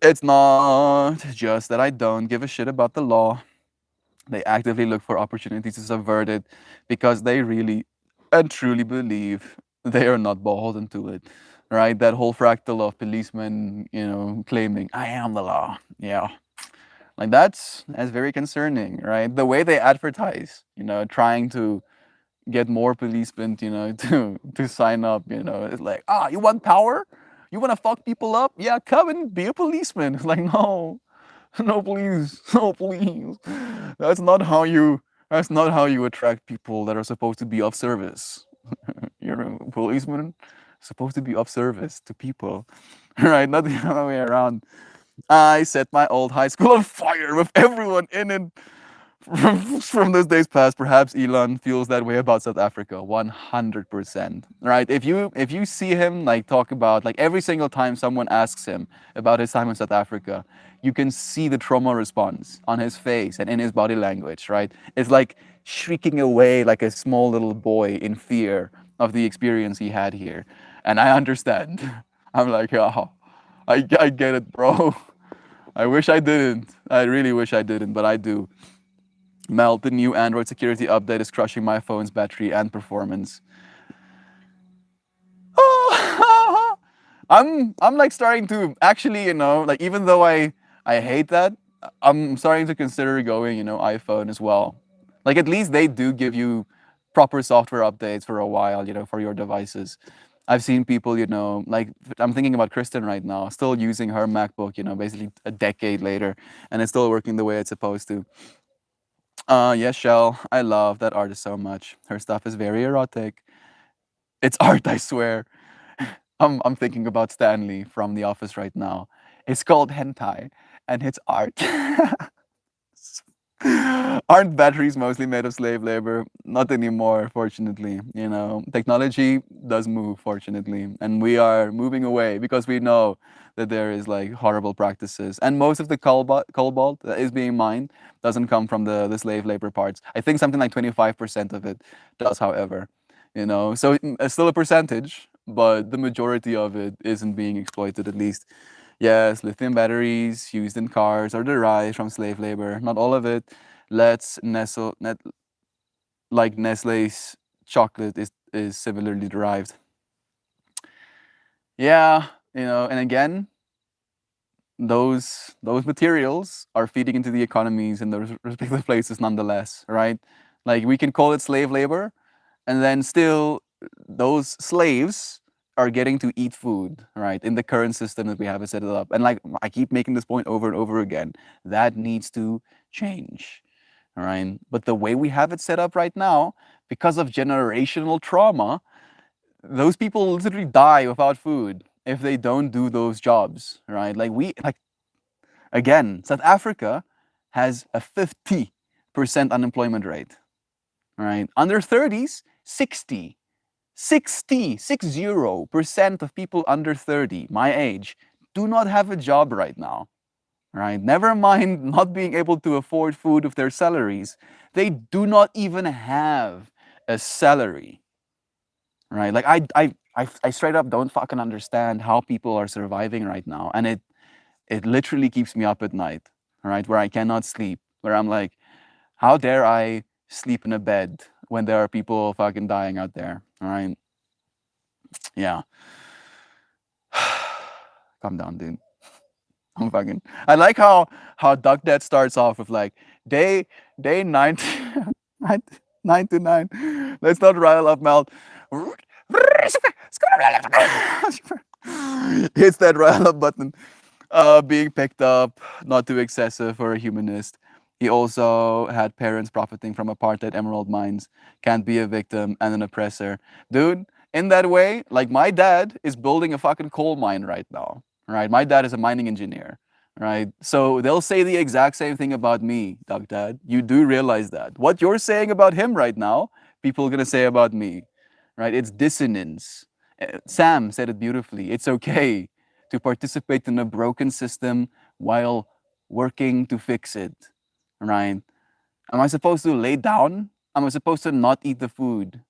It's not just that I don't give a shit about the law. They actively look for opportunities to subvert it because they really and truly believe they are not beholden to it. Right? That whole fractal of policemen, claiming, I am the law. Yeah. Like that's very concerning, right? The way they advertise, trying to get more policemen, to sign up, it's like, you want power? You want to fuck people up? Yeah, come and be a policeman. It's like, no, no, please, no, please. That's not how you. That's not how you attract people that are supposed to be of service. You're a policeman, supposed to be of service to people, right? Not the other way around. I set my old high school on fire with everyone in it. From those days past, perhaps Elon feels that way about South Africa, 100%. Right? If you see him like talk about like every single time someone asks him about his time in South Africa, you can see the trauma response on his face and in his body language. Right? It's like shrieking away like a small little boy in fear of the experience he had here, and I understand. I'm like, oh, I get it, bro. I wish I didn't. I really wish I didn't, but I do. Mel, the new Android security update is crushing my phone's battery and performance. I'm like starting to actually, like even though I hate that, I'm starting to consider going, iPhone as well. Like at least they do give you proper software updates for a while, for your devices. I've seen people, like I'm thinking about Kristen right now, still using her MacBook, basically a decade later, and it's still working the way it's supposed to. Yes, Shell. I love that artist so much. Her stuff is very erotic. It's art, I swear. I'm thinking about Stanley from The Office right now. It's called hentai, and it's art. Aren't batteries mostly made of slave labor? Not anymore, fortunately. Technology does move, fortunately, and we are moving away because we know that there is like horrible practices, and most of the cobalt that is being mined doesn't come from the slave labor parts. I think something like 25% of it does, however. So it's still a percentage, but the majority of it isn't being exploited, at least. Yes, lithium batteries used in cars are derived from slave labor. Not all of it. Like Nestle's chocolate is similarly derived. Yeah, and again, those materials are feeding into the economies in those respective places nonetheless, right? Like we can call it slave labor, and then still those slaves are getting to eat food, right? In the current system that we have it set it up. And like I keep making this point over and over again, that needs to change. All right. But the way we have it set up right now, because of generational trauma, those people literally die without food if they don't do those jobs, right? Like again, South Africa has a 50% unemployment rate, right? Under 30s, 60% of people under 30, my age, do not have a job right now, right? Never mind not being able to afford food with their salaries. They do not even have a salary, right? Like I straight up don't fucking understand how people are surviving right now, and it literally keeps me up at night, right? Where I cannot sleep, where I'm like, how dare I sleep in a bed when there are people fucking dying out there, right? Yeah. Calm down, dude. I'm fucking. I like how Duck Dad starts off with like day nine nine, 9 to 9. Let's not rile up Mel. Hits that rile up button. Being picked up, not too excessive for a humanist. He also had parents profiting from apartheid emerald mines. Can't be a victim and an oppressor. Dude, in that way, like my dad is building a fucking coal mine right now. Right? My dad is a mining engineer. Right? So they'll say the exact same thing about me, Doug Dad. You do realize that. What you're saying about him right now, people are gonna say about me. Right? It's dissonance. Sam said it beautifully. It's okay to participate in a broken system while working to fix it, right? Am I supposed to lay down? Am I supposed to not eat the food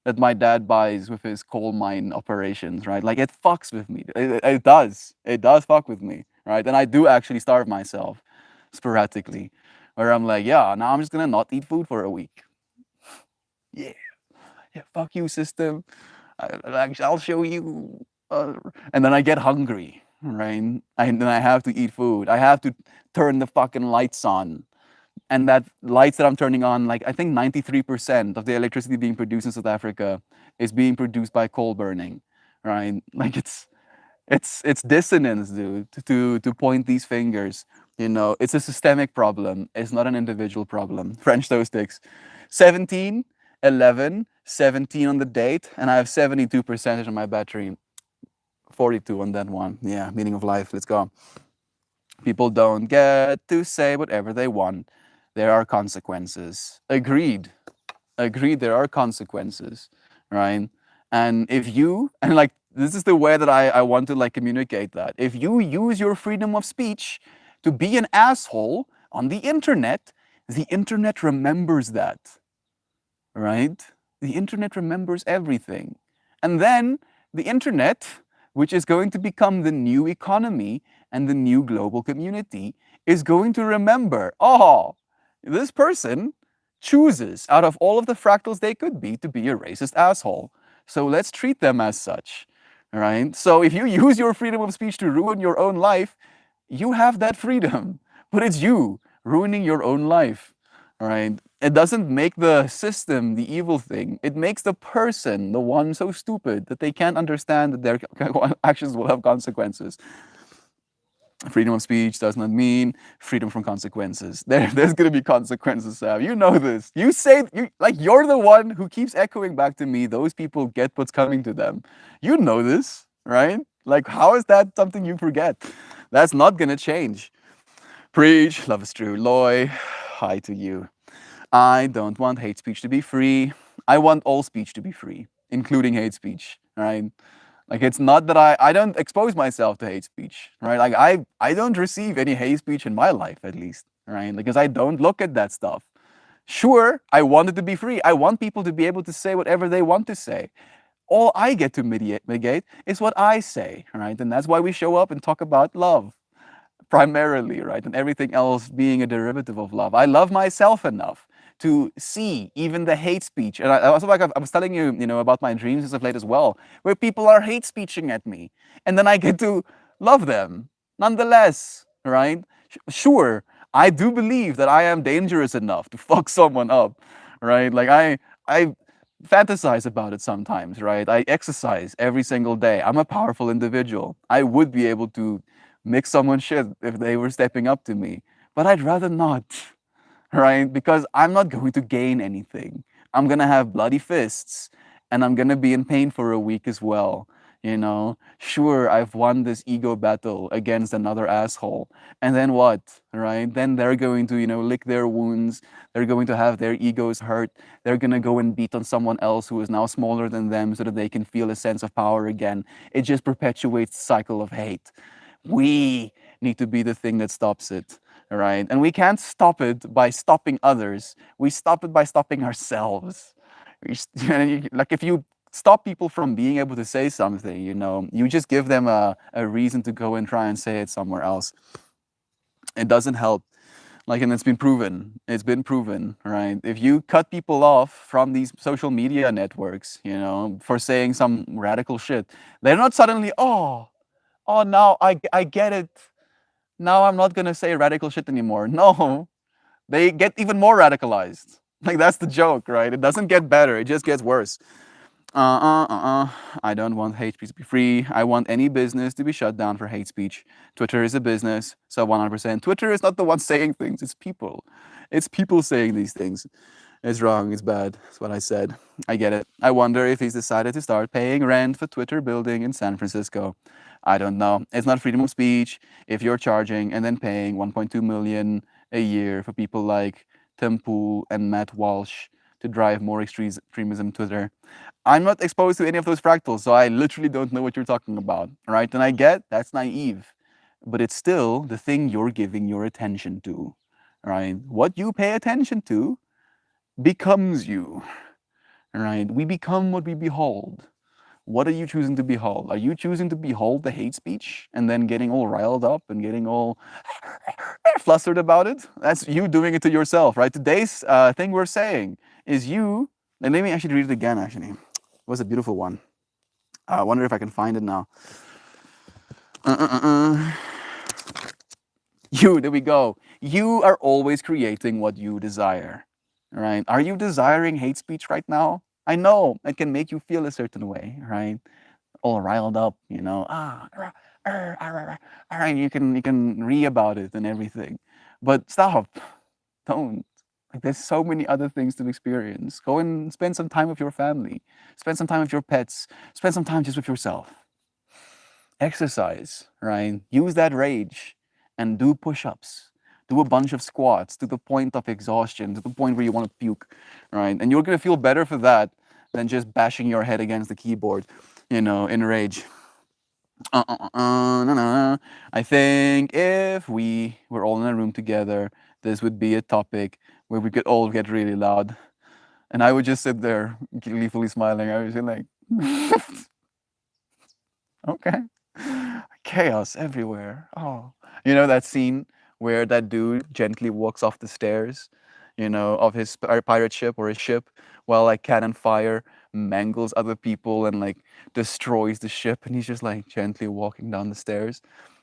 that my dad buys with his coal mine operations, right? Like it fucks with me. It does. It does fuck with me, right? And I do actually starve myself sporadically, where I'm like, yeah, now I'm just gonna not eat food for a week. Yeah, yeah, fuck you, system. I'll show you. And then I get hungry, right? And then I have to eat food. I have to turn the fucking lights on. And that lights that I'm turning on, like I think 93% of the electricity being produced in South Africa is being produced by coal burning, right? Like it's dissonance, dude, to point these fingers. You know, it's a systemic problem. It's not an individual problem. French toast sticks. 17, 11, 17 on the date, and I have 72% on my battery. 42 on that one. Yeah, meaning of life. Let's go. People don't get to say whatever they want. There are consequences. Agreed. Agreed, there are consequences, right? And if you, and like, this is the way that I want to like communicate that. If you use your freedom of speech to be an asshole on the internet remembers that, right? The internet remembers everything. And then the internet, which is going to become the new economy and the new global community, is going to remember, oh, this person chooses out of all of the fractals they could be to be a racist asshole. So let's treat them as such, right? So if you use your freedom of speech to ruin your own life, you have that freedom, but it's you ruining your own life, right? It doesn't make the system the evil thing. It makes the person the one so stupid that they can't understand that their actions will have consequences. Freedom of speech does not mean freedom from consequences. There's going to be consequences, Sam. You know this. You say you're the one who keeps echoing back to me. Those people get what's coming to them. You know this, right? Like, how is that something you forget? That's not going to change. Preach, love is true. Loy, hi to you. I don't want hate speech to be free. I want all speech to be free, including hate speech, right? Like it's not that I don't expose myself to hate speech, right? Like I don't receive any hate speech in my life at least, right? Because I don't look at that stuff. Sure, I want it to be free. I want people to be able to say whatever they want to say. All I get to mitigate is what I say, right? And that's why we show up and talk about love primarily, right? And everything else being a derivative of love. I love myself enough to see even the hate speech. And I also, like I was telling you, you know, about my dreams as of late as well, where people are hate speeching at me. And then I get to love them nonetheless, right? Sure, I do believe that I am dangerous enough to fuck someone up, right? Like I fantasize about it sometimes, right? I exercise every single day. I'm a powerful individual. I would be able to make someone shit if they were stepping up to me. But I'd rather not, right? Because I'm not going to gain anything. I'm gonna have bloody fists and I'm gonna be in pain for a week as well. You know, sure, I've won this ego battle against another asshole. And then what, right? Then they're going to, you know, lick their wounds. They're going to have their egos hurt. They're going to go and beat on someone else who is now smaller than them so that they can feel a sense of power again. It just perpetuates the cycle of hate. We need to be the thing that stops it, right? And we can't stop it by stopping others. We stop it by stopping ourselves. Like if you stop people from being able to say something, you know, you just give them a reason to go and try and say it somewhere else. It doesn't help. Like, and it's been proven. It's been proven, right? If you cut people off from these social media networks, you know, for saying some radical shit, they're not suddenly, oh, now I get it. Now I'm not gonna say radical shit anymore. No, they get even more radicalized. Like that's the joke, right? It doesn't get better. It just gets worse. I don't want hate speech to be free. I want any business to be shut down for hate speech. Twitter is a business, so 100%. Twitter is not the one saying things. It's people. It's people saying these things. It's wrong. It's bad. That's what I said. I get it. I wonder if he's decided to start paying rent for Twitter building in San Francisco. I don't know. It's not freedom of speech if you're charging and then paying 1.2 million a year for people like Tim Pool and Matt Walsh to drive more extremism Twitter. I'm not exposed to any of those fractals, so I literally don't know what you're talking about, right? And I get that's naive, but it's still the thing you're giving your attention to, right? What you pay attention to becomes you, right? We become what we behold. What are you choosing to behold? Are you choosing to behold the hate speech and then getting all riled up and getting all flustered about it? That's you doing it to yourself, right? Today's thing we're saying is you, and let me actually read it again, actually. It was a beautiful one. I wonder if I can find it now. You, there we go. You are always creating what you desire, right? Are you desiring hate speech right now? I know it can make you feel a certain way, right? All riled up, and you can read about it and everything, but stop, don't. Like there's so many other things to experience. Go and spend some time with your family, spend some time with your pets, spend some time just with yourself. Exercise, right? Use that rage and do push-ups. Do a bunch of squats to the point of exhaustion, to the point where you want to puke, right? And you're gonna feel better for that than just bashing your head against the keyboard, in rage. I think if we were all in a room together, this would be a topic where we could all get really loud. And I would just sit there gleefully smiling. I was just like, okay. Chaos everywhere. Oh, that scene where that dude gently walks off the stairs, of his pirate ship or his ship, while like cannon fire mangles other people and like destroys the ship, and he's just like gently walking down the stairs.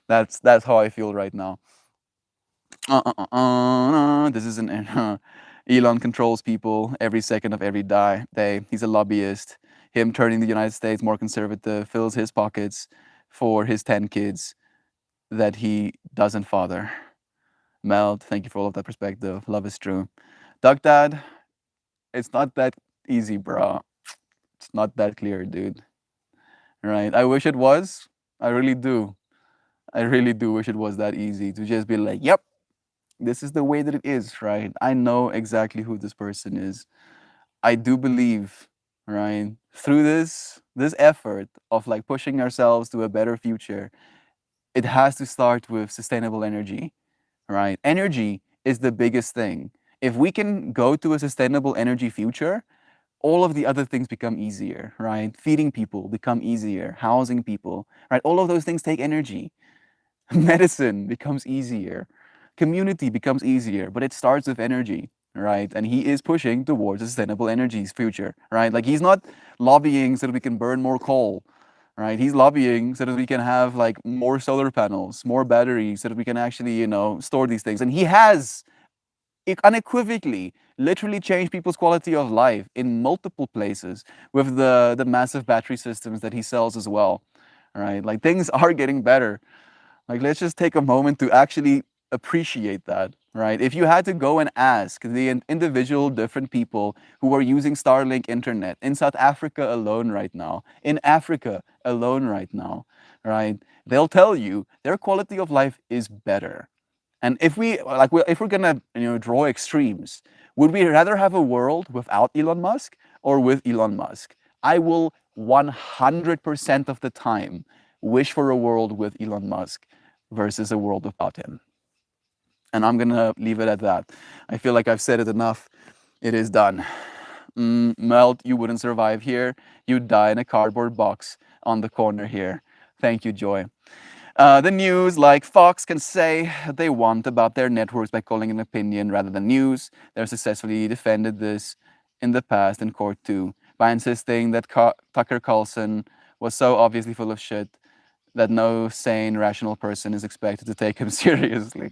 That's how I feel right now. This is an Elon controls people every second of every day. He's a lobbyist. Him turning the United States more conservative fills his pockets for his 10 kids that he doesn't father. Mel, thank you for all of that perspective. Love is true. Duck Dad, it's not that easy, bro. It's not that clear, dude. Right? I wish it was. I really do. I really do wish it was that easy to just be like, yep, this is the way that it is, right? I know exactly who this person is. I do believe, right, through this effort of like pushing ourselves to a better future, it has to start with sustainable energy, right? Energy is the biggest thing. If we can go to a sustainable energy future, all of the other things become easier, right? Feeding people become easier, housing people, right? All of those things take energy. Medicine becomes easier, community becomes easier, but it starts with energy, right? And he is pushing towards a sustainable energy's future, right? Like he's not lobbying so that we can burn more coal, right? He's lobbying so that we can have like more solar panels, more batteries, so that we can actually, store these things. And he has unequivocally literally changed people's quality of life in multiple places with the massive battery systems that he sells as well, right? Like things are getting better. Like, let's just take a moment to actually appreciate that, right? If you had to go and ask the individual different people who are using Starlink internet in South Africa alone right now, in Africa alone right now, right? They'll tell you their quality of life is better. And if we're gonna draw extremes, would we rather have a world without Elon Musk or with Elon Musk? I will 100% of the time wish for a world with Elon Musk versus a world without him. And I'm gonna leave it at that. I feel like I've said it enough. It is done. Melt, you wouldn't survive here. You'd die in a cardboard box on the corner here. Thank you, Joy. The news, like Fox, can say what they want about their networks by calling it an opinion rather than news. They've successfully defended this in the past in court too, by insisting that Tucker Carlson was so obviously full of shit that no sane, rational person is expected to take him seriously.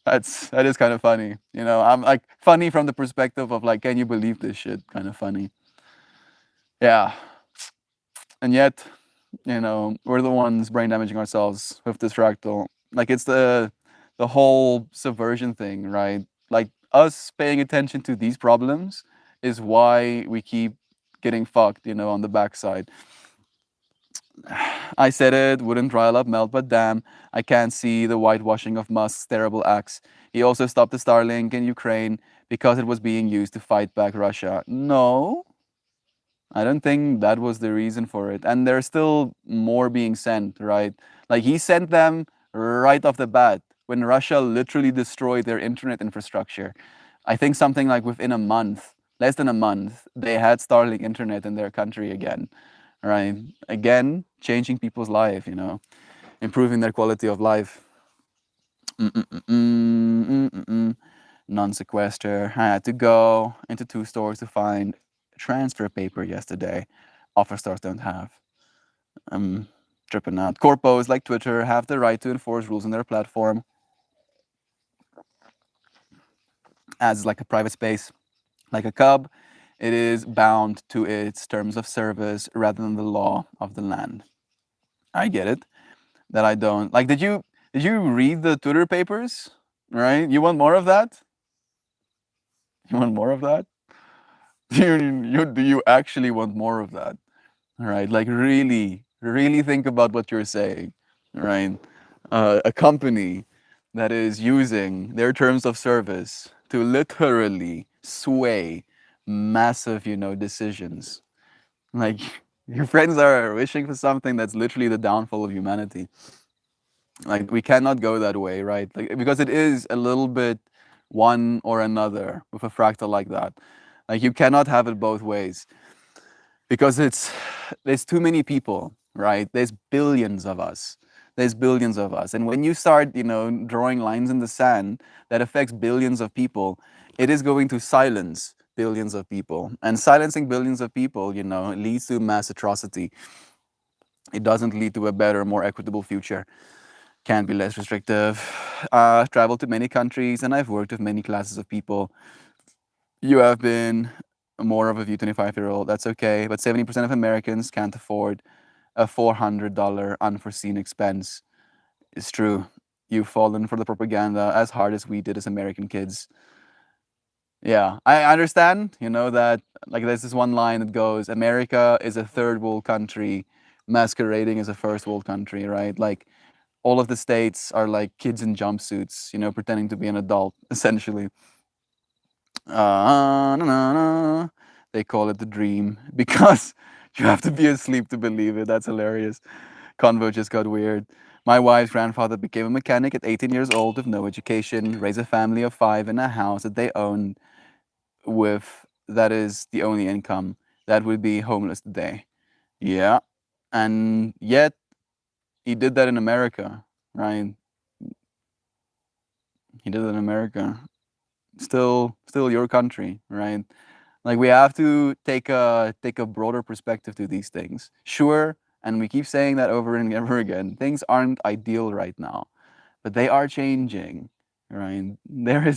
That is kind of funny. I'm like funny from the perspective of like, can you believe this shit? Kind of funny. Yeah. And yet, we're the ones brain damaging ourselves with this fractal. Like it's the whole subversion thing, right? Like us paying attention to these problems is why we keep getting fucked, on the backside. I said it wouldn't rile up Melt, but damn, I can't see the whitewashing of Musk's terrible acts. He also stopped the Starlink in Ukraine because it was being used to fight back Russia. No, I don't think that was the reason for it. And there's still more being sent, right? Like he sent them right off the bat when Russia literally destroyed their internet infrastructure. I think something like within a month, less than a month, they had Starlink internet in their country again, right? Again, changing people's life, improving their quality of life. Non-sequester. I had to go into 2 stores to find transfer paper yesterday. Offer stores don't have. I'm tripping out. Corpos like Twitter have the right to enforce rules on their platform as like a private space, like a cub. It is bound to its terms of service rather than the law of the land. I get it. That I don't like. Did you read the Twitter papers? Right? You want more of that? You want more of that? Do you actually want more of that? Right? Like really, really think about what you're saying. Right? A company that is using their terms of service to literally sway massive, decisions. Like your friends are wishing for something that's literally the downfall of humanity. Like we cannot go that way, right? Like because it is a little bit one or another with a fractal like that. Like you cannot have it both ways because there's too many people, right? There's billions of us. There's billions of us. And when you start, drawing lines in the sand that affects billions of people, it is going to silence billions of people. And silencing billions of people, leads to mass atrocity. It doesn't lead to a better, more equitable future. Can be less restrictive. I've traveled to many countries and I've worked with many classes of people. You have been more of a V25-year-old, that's okay, but 70% of Americans can't afford a $400 unforeseen expense. It's true. You've fallen for the propaganda as hard as we did as American kids. Yeah, I understand, that like there's this one line that goes, America is a third world country masquerading as a first world country, right? Like all of the states are like kids in jumpsuits, pretending to be an adult, essentially. Na, na, na. They call it the dream because you have to be asleep to believe it. That's hilarious. Convo just got weird. My wife's grandfather became a mechanic at 18 years old with no education, raised a family of 5 in a house that they owned with that is the only income. That would be homeless today. Yeah. And yet he did that in America, right? He did it in America. Still your country, right? Like we have to take a broader perspective to these things. Sure, and we keep saying that over and over again. Things aren't ideal right now, but they are changing, right? There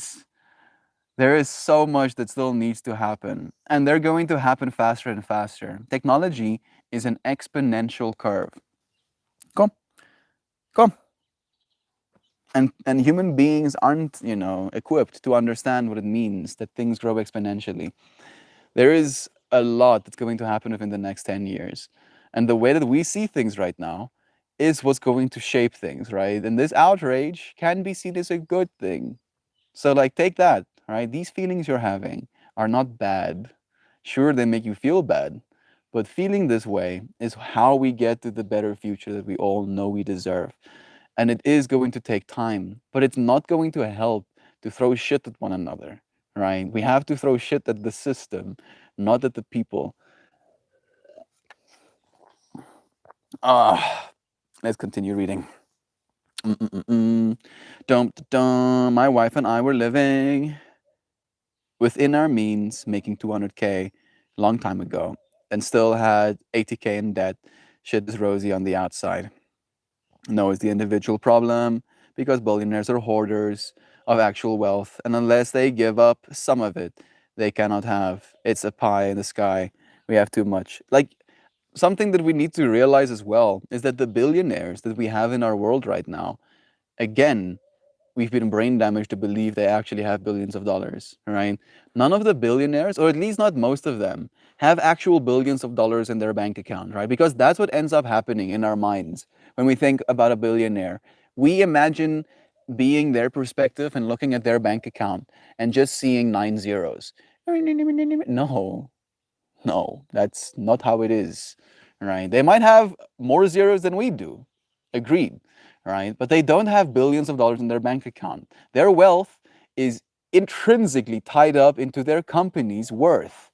is so much that still needs to happen, and they're going to happen faster and faster. Technology is an exponential curve. Come, come. And human beings aren't, equipped to understand what it means that things grow exponentially. There is a lot that's going to happen within the next 10 years. And the way that we see things right now is what's going to shape things, right? And this outrage can be seen as a good thing. So, like, take that, right? These feelings you're having are not bad. Sure, they make you feel bad, but feeling this way is how we get to the better future that we all know we deserve. And it is going to take time, but it's not going to help to throw shit at one another, right? We have to throw shit at the system, not at the people. Let's continue reading. Dum, dum. My wife and I were living within our means, making 200K long time ago, and still had 80K in debt. Shit is rosy on the outside. No, it's the individual problem because billionaires are hoarders of actual wealth, and unless they give up some of it, they cannot have. It's a pie in the sky. We have too much. Like something that we need to realize as well is that the billionaires that we have in our world right now, again, we've been brain damaged to believe they actually have billions of dollars, right? None of the billionaires, or at least not most of them, have actual billions of dollars in their bank account, right? Because that's what ends up happening in our minds when we think about a billionaire. We imagine being their perspective and looking at their bank account and just seeing 9 zeros. No, no, that's not how it is, right? They might have more zeros than we do. Agreed, right? But they don't have billions of dollars in their bank account. Their wealth is intrinsically tied up into their company's worth,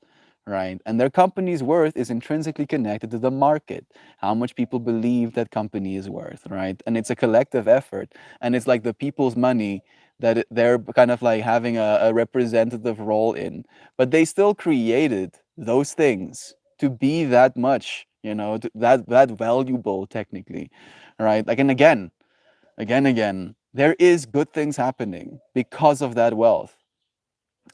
right? And their company's worth is intrinsically connected to the market, how much people believe that company is worth, right? And it's a collective effort, and it's like the people's money that they're kind of like having a representative role in, but they still created those things to be that much, that valuable technically, right? Like, and again, there is good things happening because of that wealth.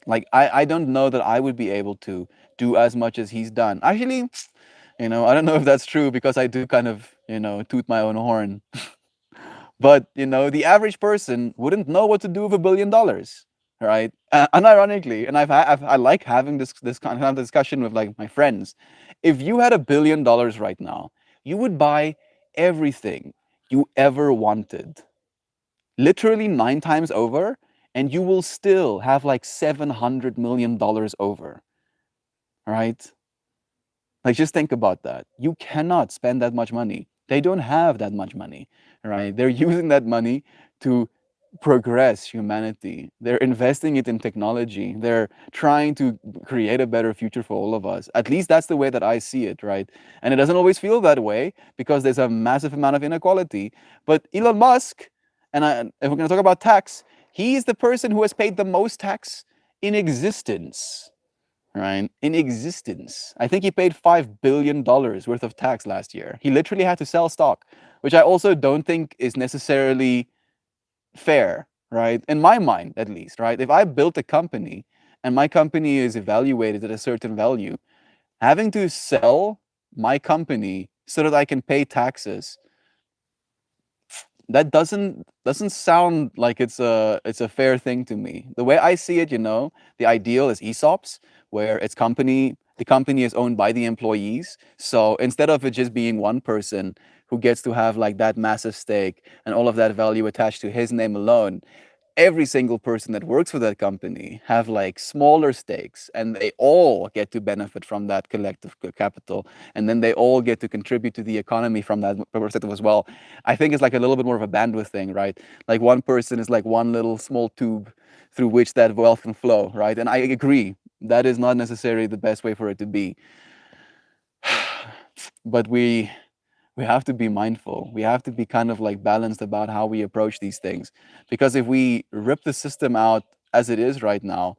Like, I don't know that I would be able to do as much as he's done. Actually, I don't know if that's true because I do kind of, toot my own horn. But, the average person wouldn't know what to do with $1 billion, right? Unironically, and I like having this kind of discussion with like my friends. If you had $1 billion right now, you would buy everything you ever wanted, literally 9 times over, and you will still have like $700 million over, right? Like, just think about that. You cannot spend that much money. They don't have that much money, right? They're using that money to progress humanity. They're investing it in technology. They're trying to create a better future for all of us. At least that's the way that I see it, right? And it doesn't always feel that way because there's a massive amount of inequality. But Elon Musk, if we're going to talk about tax, he's the person who has paid the most tax in existence, right? In existence. I think he paid $5 billion worth of tax last year. He literally had to sell stock, which I also don't think is necessarily fair, right? In my mind, at least, right? If I built a company and my company is evaluated at a certain value, having to sell my company so that I can pay taxes, that doesn't sound like it's a fair thing to me. The way I see it, the ideal is ESOPs, where the company is owned by the employees. So instead of it just being one person who gets to have like that massive stake and all of that value attached to his name alone, every single person that works for that company have like smaller stakes, and they all get to benefit from that collective capital, and then they all get to contribute to the economy from that perspective as well. I think it's like a little bit more of a bandwidth thing, right? Like, one person is like one little small tube through which that wealth can flow, right? And I agree that is not necessarily the best way for it to be. But we have to be mindful. We have to be kind of like balanced about how we approach these things. Because if we rip the system out as it is right now,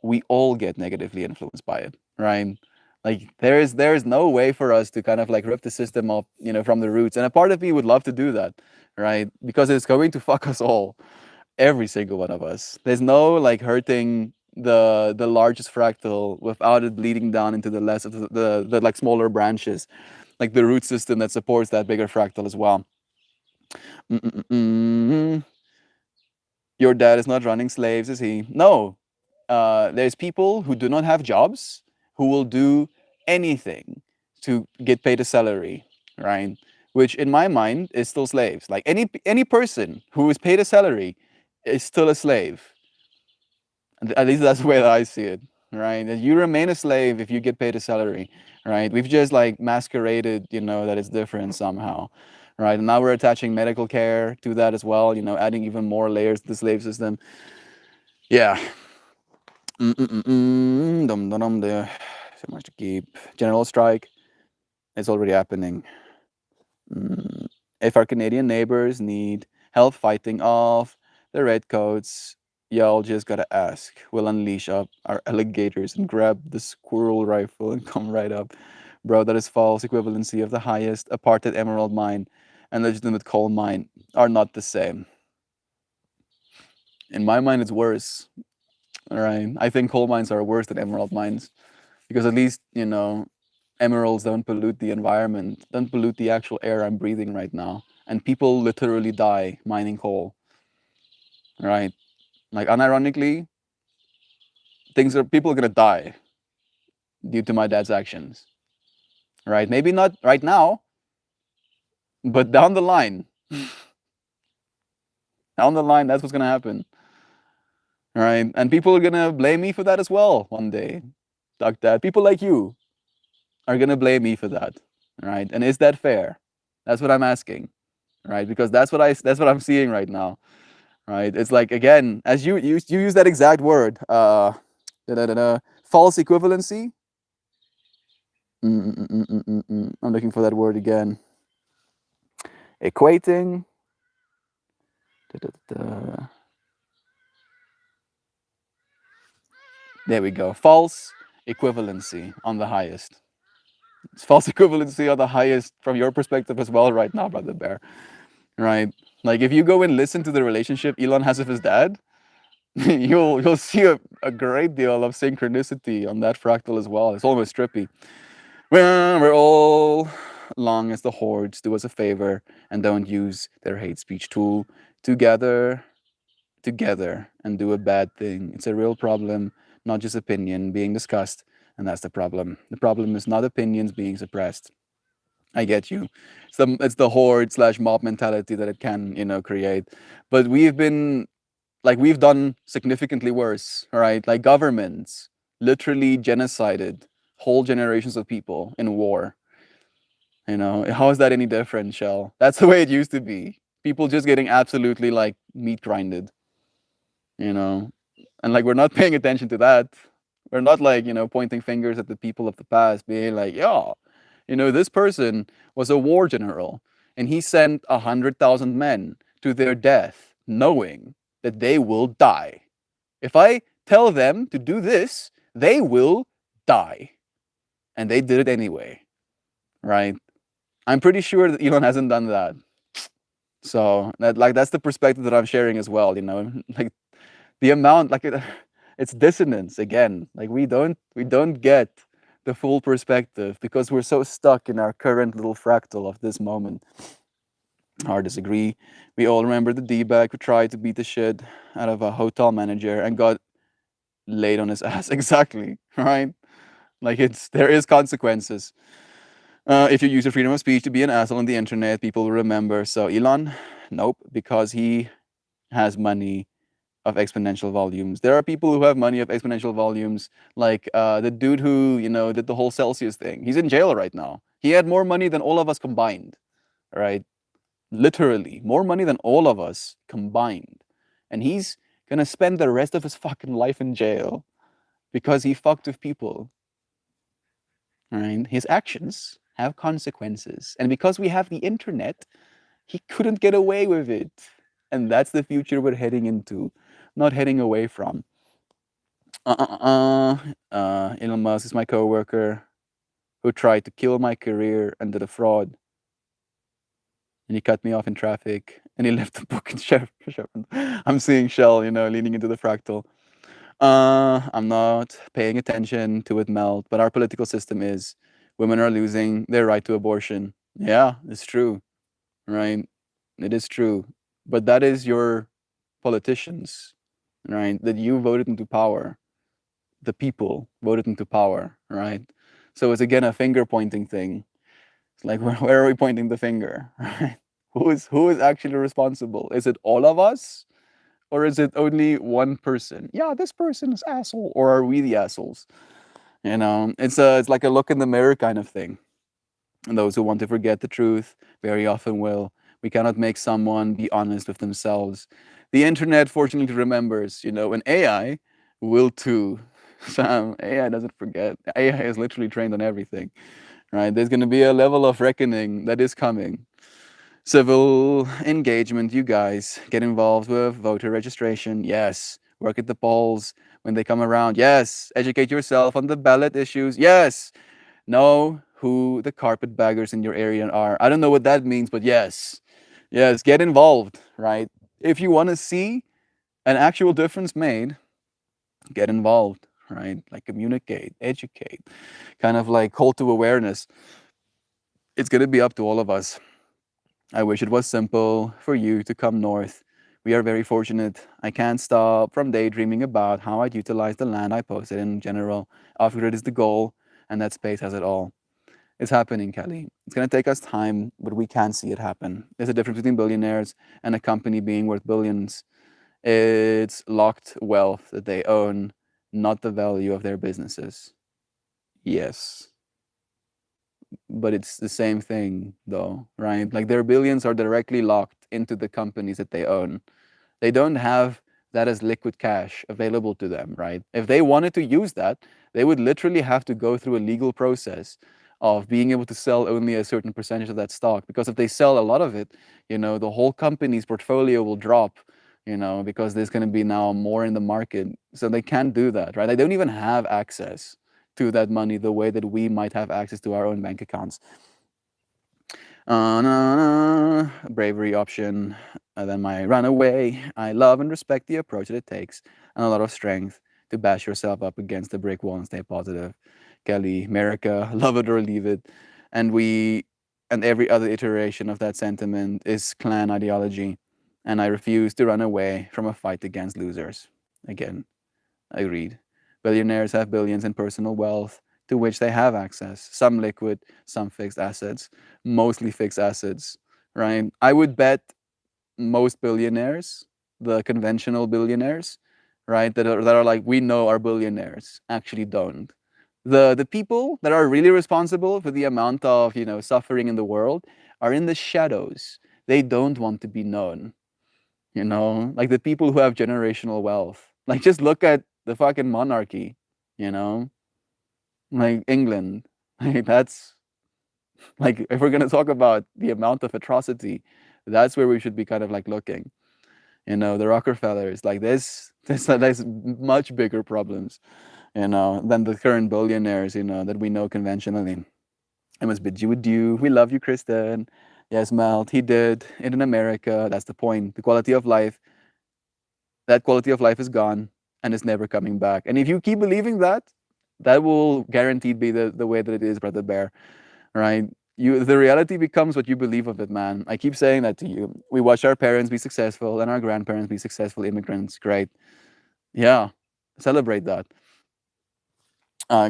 we all get negatively influenced by it, right? Like, there is no way for us to kind of like rip the system up, from the roots. And a part of me would love to do that, right? Because it's going to fuck us all, every single one of us. There's no like hurting the largest fractal without it bleeding down into the less of the like smaller branches, like the root system that supports that bigger fractal as well. Mm-mm-mm. Your dad is not running slaves, is he? No. There's people who do not have jobs who will do anything to get paid a salary, right? Which in my mind is still slaves. Like, any person who is paid a salary is still a slave. At least that's the way that I see it, right? That you remain a slave if you get paid a salary, right? We've just like masqueraded, that it's different somehow, right? And now we're attaching medical care to that as well, adding even more layers to the slave system. Yeah. There's so much to keep. General strike is already happening. If our Canadian neighbors need help fighting off the redcoats, y'all just gotta ask. We'll unleash up our alligators and grab the squirrel rifle and come right up. Bro, that is false equivalency of the highest apartheid emerald mine and legitimate coal mine are not the same. In my mind, it's worse. All right. I think coal mines are worse than emerald mines because at least, emeralds don't pollute the environment, don't pollute the actual air I'm breathing right now. And people literally die mining coal, right? Like, unironically, people are gonna die due to my dad's actions, right? Maybe not right now, but down the line, that's what's gonna happen, right? And people are gonna blame me for that as well one day. Like that, people like you are gonna blame me for that, right? And is that fair? That's what I'm asking, right? Because that's what I'm seeing right now, right? It's like, again, as you use that exact word, false equivalency, I'm looking for that word again. Equating. Da-da-da-da. There we go. False equivalency on the highest. It's false equivalency on the highest from your perspective as well, right now, Brother Bear. Right? Like if you go and listen to the relationship Elon has with his dad, you'll see a great deal of synchronicity on that fractal as well. It's almost trippy. We're all, long as the hordes do us a favor and don't use their hate speech tool together and do a bad thing. It's a real problem, not just opinion being discussed, and that's the problem. The problem is not opinions being suppressed. I get you. It's the horde slash mob mentality that it can, create. But we've done significantly worse, right? Like governments literally genocided whole generations of people in war. How is that any different, Shell? That's the way it used to be. People just getting absolutely like meat grinded, you know? And like we're not paying attention to that. We're not like, pointing fingers at the people of the past, being like, yeah, this person was a war general and he sent 100,000 men to their death, knowing that they will die. If I tell them to do this, they will die. And they did it anyway, right? I'm pretty sure that Elon hasn't done that. So that's the perspective that I'm sharing as well, like the amount, like it's dissonance again. Like we don't get the full perspective because we're so stuck in our current little fractal of this moment. Hard disagree. We all remember the D-bag who tried to beat the shit out of a hotel manager and got laid on his ass. Exactly, right? Like there is consequences. If you use your freedom of speech to be an asshole on the internet, people will remember. So Elon, nope, because he has money of exponential volumes. There are people who have money of exponential volumes, like the dude who did the whole Celsius thing. He's in jail right now. He had more money than all of us combined, right? Literally, more money than all of us combined, and he's gonna spend the rest of his fucking life in jail because he fucked with people. Right? His actions have consequences, and because we have the internet, he couldn't get away with it, and that's the future we're heading into, not heading away from. Elon Musk is my coworker who tried to kill my career and did a fraud. And he cut me off in traffic and he left the book in Chevron. I'm seeing Shell, leaning into the fractal. I'm not paying attention to it melt, but our political system is women are losing their right to abortion. Yeah, it's true, right? It is true. But that is your politicians, right? That you voted into power. The people voted into power, right? So it's again a finger pointing thing. It's like where are we pointing the finger? Right? Who is actually responsible? Is it all of us? Or is it only one person? Yeah, this person is asshole. Or are we the assholes? It's like a look in the mirror kind of thing. And those who want to forget the truth very often will. We cannot make someone be honest with themselves. The internet fortunately remembers, and AI will too. Sam, AI doesn't forget. AI is literally trained on everything, right? There's going to be a level of reckoning that is coming. Civil engagement, you guys get involved with voter registration. Yes. Work at the polls when they come around. Yes. Educate yourself on the ballot issues. Yes. Know who the carpetbaggers in your area are. I don't know what that means, but yes. Yes. Get involved, right? If you want to see an actual difference made, get involved, right? Like communicate, educate, kind of like call to awareness. It's going to be up to all of us. I wish it was simple for you to come north. We are very fortunate. I can't stop from daydreaming about how I'd utilize the land I posted in general. Off-grid is the goal, and that space has it all. It's happening, Kelly. It's going to take us time, but we can see it happen. There's a difference between billionaires and a company being worth billions. It's locked wealth that they own, not the value of their businesses. Yes. But it's the same thing though, right? Like their billions are directly locked into the companies that they own. They don't have that as liquid cash available to them, right? If they wanted to use that, they would literally have to go through a legal process of being able to sell only a certain percentage of that stock. Because if they sell a lot of it, the whole company's portfolio will drop, because there's going to be now more in the market. So they can't do that, right? They don't even have access to that money the way that we might have access to our own bank accounts. Bravery option. And then my runaway. I love and respect the approach that it takes and a lot of strength to bash yourself up against the brick wall and stay positive. Kelly, America, love it or leave it. And every other iteration of that sentiment is clan ideology. And I refuse to run away from a fight against losers. Again, agreed. Billionaires have billions in personal wealth to which they have access, some liquid, some fixed assets, mostly fixed assets, right? I would bet most billionaires, the conventional billionaires, right, that are like, we know are billionaires, actually don't. The people that are really responsible for the amount of suffering in the world are in the shadows. They don't want to be known. Like the people who have generational wealth. Like just look at the fucking monarchy, you know, like England. Like that's like if we're gonna talk about the amount of atrocity, that's where we should be kind of like looking. The Rockefellers, like there's much bigger problems, than the current billionaires, that we know conventionally. I must bid you adieu. We love you, Kristen. Yes, Melt, he did it in America. That's the point. The quality of life, that quality of life is gone and it's never coming back. And if you keep believing that, that will guaranteed be the way that it is, Brother Bear, right? The reality becomes what you believe of it, man. I keep saying that to you. We watch our parents be successful and our grandparents be successful immigrants. Great. Yeah, celebrate that.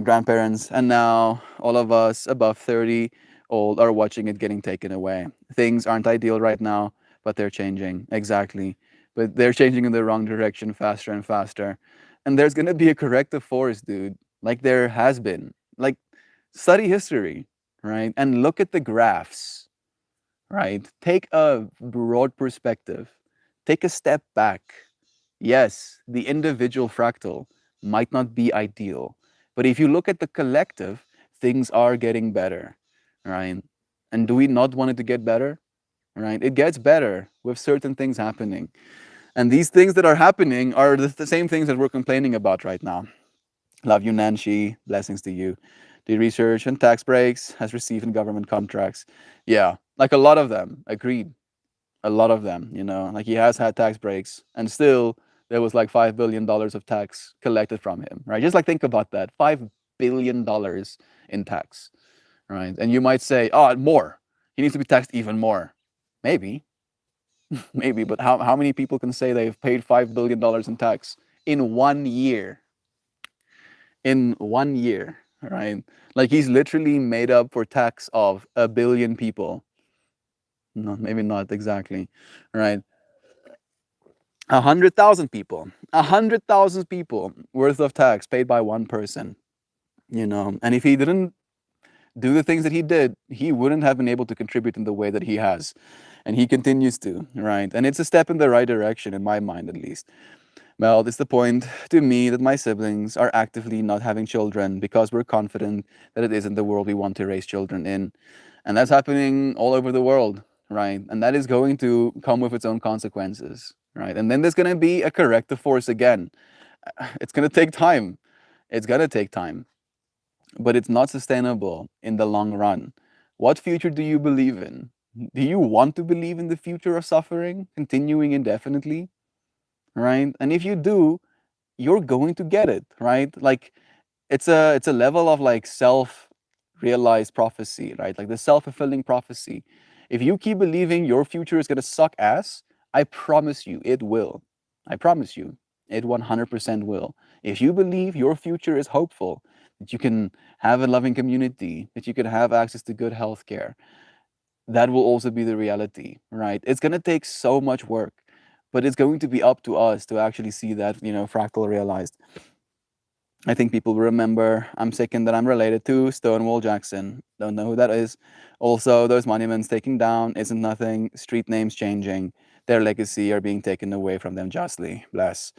Grandparents, and now all of us above 30 old are watching it getting taken away. Things aren't ideal right now, but they're changing. Exactly. But they're changing in the wrong direction faster and faster. And there's going to be a corrective force, dude. Like there has been. Like, study history, right? And look at the graphs, right? Take a broad perspective, take a step back. Yes, the individual fractal might not be ideal, but if you look at the collective, things are getting better, right? And do we not want it to get better? Right? It gets better with certain things happening. And these things that are happening are the same things that we're complaining about right now. Love you, Nancy. Blessings to you. The research and tax breaks has received in government contracts. Yeah, like a lot of them. Agreed. A lot of them, like he has had tax breaks and still there was like $5 billion of tax collected from him, right? Just like think about that, $5 billion in tax, right? And you might say, oh, more, he needs to be taxed even more. Maybe, maybe, but how many people can say they've paid $5 billion in tax in 1 year? In 1 year, right? Like he's literally made up for tax of a billion people. No, maybe not exactly, right? 100,000 people, 100,000 people worth of tax paid by one person, and if he didn't do the things that he did, he wouldn't have been able to contribute in the way that he has, and he continues to, right? And it's a step in the right direction, in my mind at least. Well, it's the point to me that my siblings are actively not having children because we're confident that it isn't the world we want to raise children in. And that's happening all over the world, right? And that is going to come with its own consequences, right? And then there's going to be a corrective force again. It's going to take time. It's going to take time, but it's not sustainable in the long run. What future do you believe in? Do you want to believe in the future of suffering continuing indefinitely? Right? And if you do, you're going to get it, right? Like it's a level of like self-realized prophecy, right? Like the self-fulfilling prophecy. If you keep believing your future is gonna suck ass, I promise you it will. I promise you, it 100% will. If you believe your future is hopeful, that you can have a loving community, that you can have access to good health care, that will also be the reality, right? It's gonna take so much work, but it's going to be up to us to actually see that, fractal realized. I think people will remember I'm second that I'm related to Stonewall Jackson. Don't know who that is. Also, those monuments taken down isn't nothing. Street names changing. Their legacy are being taken away from them justly. Bless.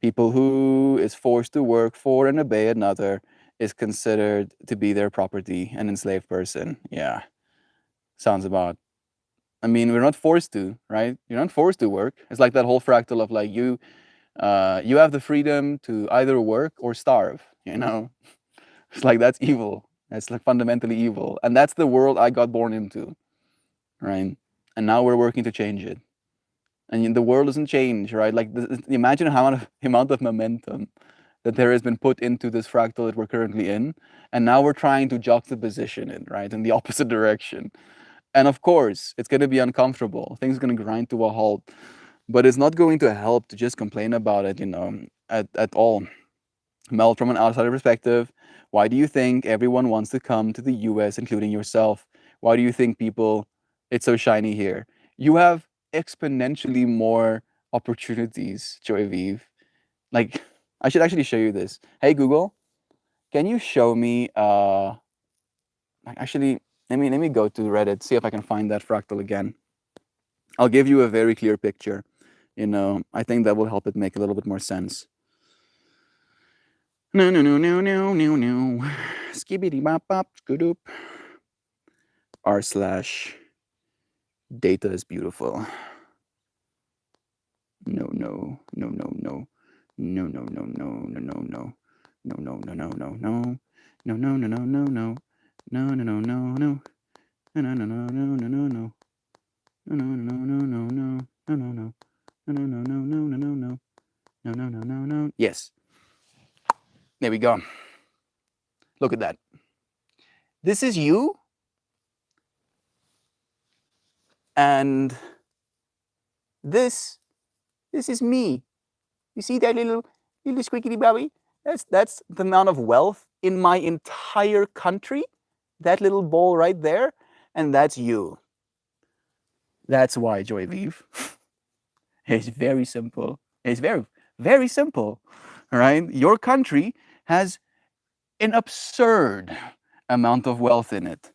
People who is forced to work for and obey another is considered to be their property, an enslaved person. Yeah, sounds about. I mean, we're not forced to, right? You're not forced to work. It's like that whole fractal of like you have the freedom to either work or starve. You know, it's like that's evil. That's like fundamentally evil, and that's the world I got born into, right? And now we're working to change it. And the world doesn't change, right? Like imagine how much amount of momentum that there has been put into this fractal that we're currently in, and now we're trying to juxtaposition it, right, in the opposite direction. And of course, it's going to be uncomfortable. Things are going to grind to a halt, but it's not going to help to just complain about it, at all. Mel, from an outsider perspective, why do you think everyone wants to come to the US, including yourself? Why do you think people, it's so shiny here? You have exponentially more opportunities, Joy Vive. Like, I should actually show you this. Hey, Google, can you show me, actually, let me go to Reddit, see if I can find that fractal again. I'll give you a very clear picture. I think that will help it make a little bit more sense. No, no, no, no, no, no, no. Skibbity bop bop, scoop. R/data is beautiful. No, no, no, no, no. No, no, no, no, no, no, no. No, no, no, no, no, no. No, no, no, no, no, no. No, no, no, no, no. No, no, no, no, no, no, no, no. No, no, no, no, no, no. No, no, no. No, no, no, no, no, no, no, no. No, no, no, no, no. Yes. There we go. Look at that. This is you. And this is me. You see that little squeaky baby? That's the amount of wealth in my entire country. That little ball right there, and that's you. That's why, Joy Vive. It's very simple. It's very, very simple. All right? Your country has an absurd amount of wealth in it.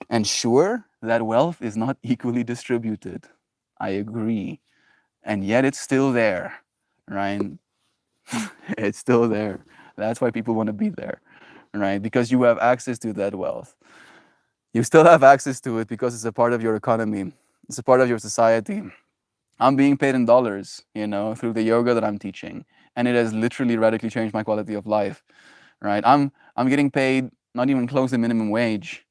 And sure, that wealth is not equally distributed. I agree. And yet it's still there, right? It's still there. That's why people want to be there, right? Because you have access to that wealth. You still have access to it because it's a part of your economy. It's a part of your society. I'm being paid in dollars, through the yoga that I'm teaching, and it has literally radically changed my quality of life, right? I'm getting paid not even close to minimum wage,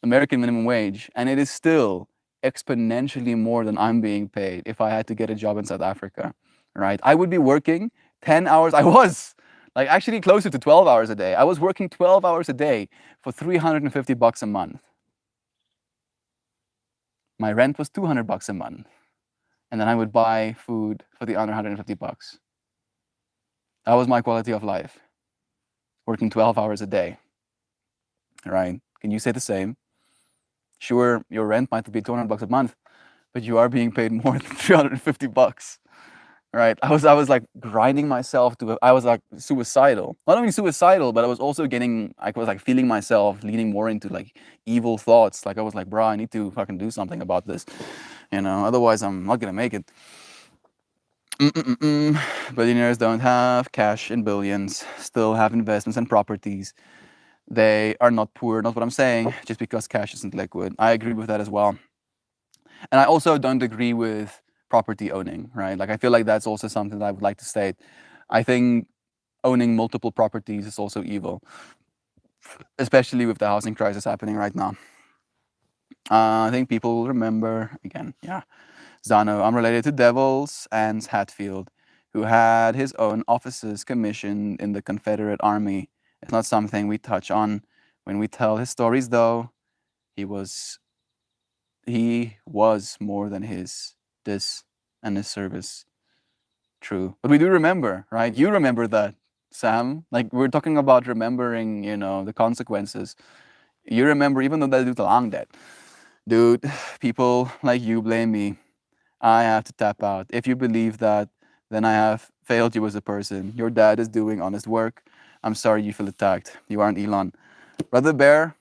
American minimum wage, and it is still exponentially more than I'm being paid if I had to get a job in South Africa, right? I would be working 10 hours. I was like actually closer to 12 hours a day. I was working 12 hours a day for $350 a month. My rent was $200 a month. And then I would buy food for the other $150. That was my quality of life. Working 12 hours a day, right? Can you say the same? Sure, your rent might be $200 a month, but you are being paid more than $350, right? I was like grinding myself I was like suicidal. Not only suicidal, but I was also I was like feeling myself leaning more into like evil thoughts. Like I was like, bro, I need to fucking do something about this, otherwise I'm not gonna make it. Billionaires don't have cash in billions, still have investments and properties. They are not poor, not what I'm saying, just because cash isn't liquid. I agree with that as well. And I also don't agree with property owning, right? Like I feel like that's also something that I would like to state. I think owning multiple properties is also evil, especially with the housing crisis happening right now. I think people will remember, again, yeah, Zano, I'm related to Devils and Hatfield, who had his own officers commissioned in the Confederate Army. It's not something we touch on when we tell his stories, though. He was more than this and his service. True. But we do remember, right? You remember that, Sam. Like we're talking about remembering, the consequences. You remember, even though that dude's long dead. Dude, people like you blame me. I have to tap out. If you believe that, then I have failed you as a person. Your dad is doing honest work. I'm sorry you feel attacked. You aren't Elon. Brother Bear,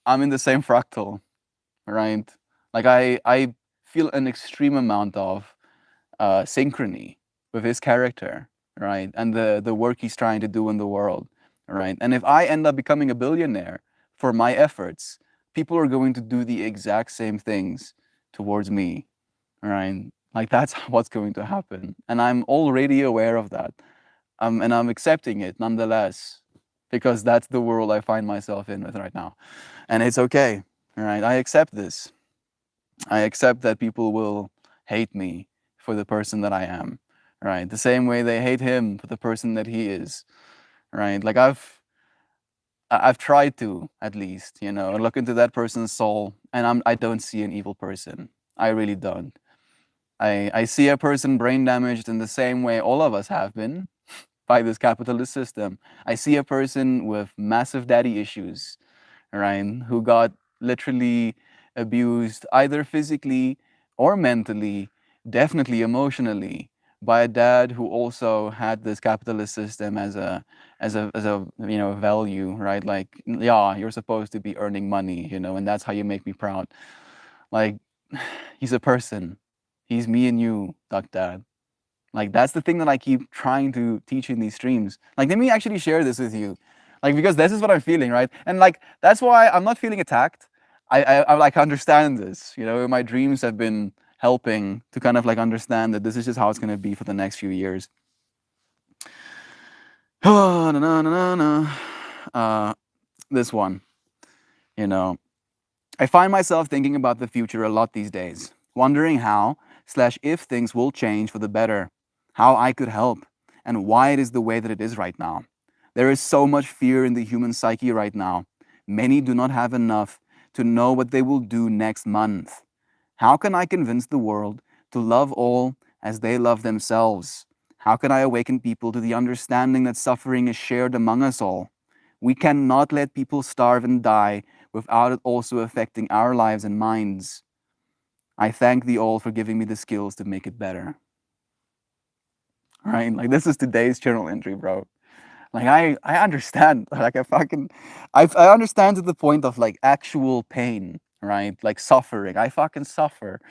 I'm in the same fractal, right? Like I feel an extreme amount of synchrony with his character, right? And the work he's trying to do in the world, right? And if I end up becoming a billionaire for my efforts, people are going to do the exact same things towards me, right? Like that's what's going to happen. And I'm already aware of that. And I'm accepting it nonetheless, because that's the world I find myself in with right now. And it's okay, right? I accept this. I accept that people will hate me for the person that I am, right? The same way they hate him for the person that he is, right? Like I've tried to, at least, look into that person's soul, and I don't see an evil person. I really don't. I see a person brain damaged in the same way all of us have been by this capitalist system. I see a person with massive daddy issues, right? Who got literally abused either physically or mentally, definitely emotionally, by a dad who also had this capitalist system as a value, right? Like, yeah, you're supposed to be earning money, and that's how you make me proud. Like, he's a person. He's me and you, Duck Dad. Like that's the thing that I keep trying to teach in these streams. Like let me actually share this with you. Like because this is what I'm feeling, right? And like that's why I'm not feeling attacked. I like understand this. My dreams have been helping to kind of like understand that this is just how it's gonna be for the next few years. Na, na, na, na. This one, you know. I find myself thinking about the future a lot these days, wondering how/if things will change for the better, how I could help, and why it is the way that it is right now. There is so much fear in the human psyche right now. Many do not have enough to know what they will do next month. How can I convince the world to love all as they love themselves? How can I awaken people to the understanding that suffering is shared among us all? We cannot let people starve and die without it also affecting our lives and minds. I thank thee all for giving me the skills to make it better. Right? Like this is today's journal entry, bro. Like I understand. Like I understand to the point of like actual pain, right? Like suffering. I fucking suffer.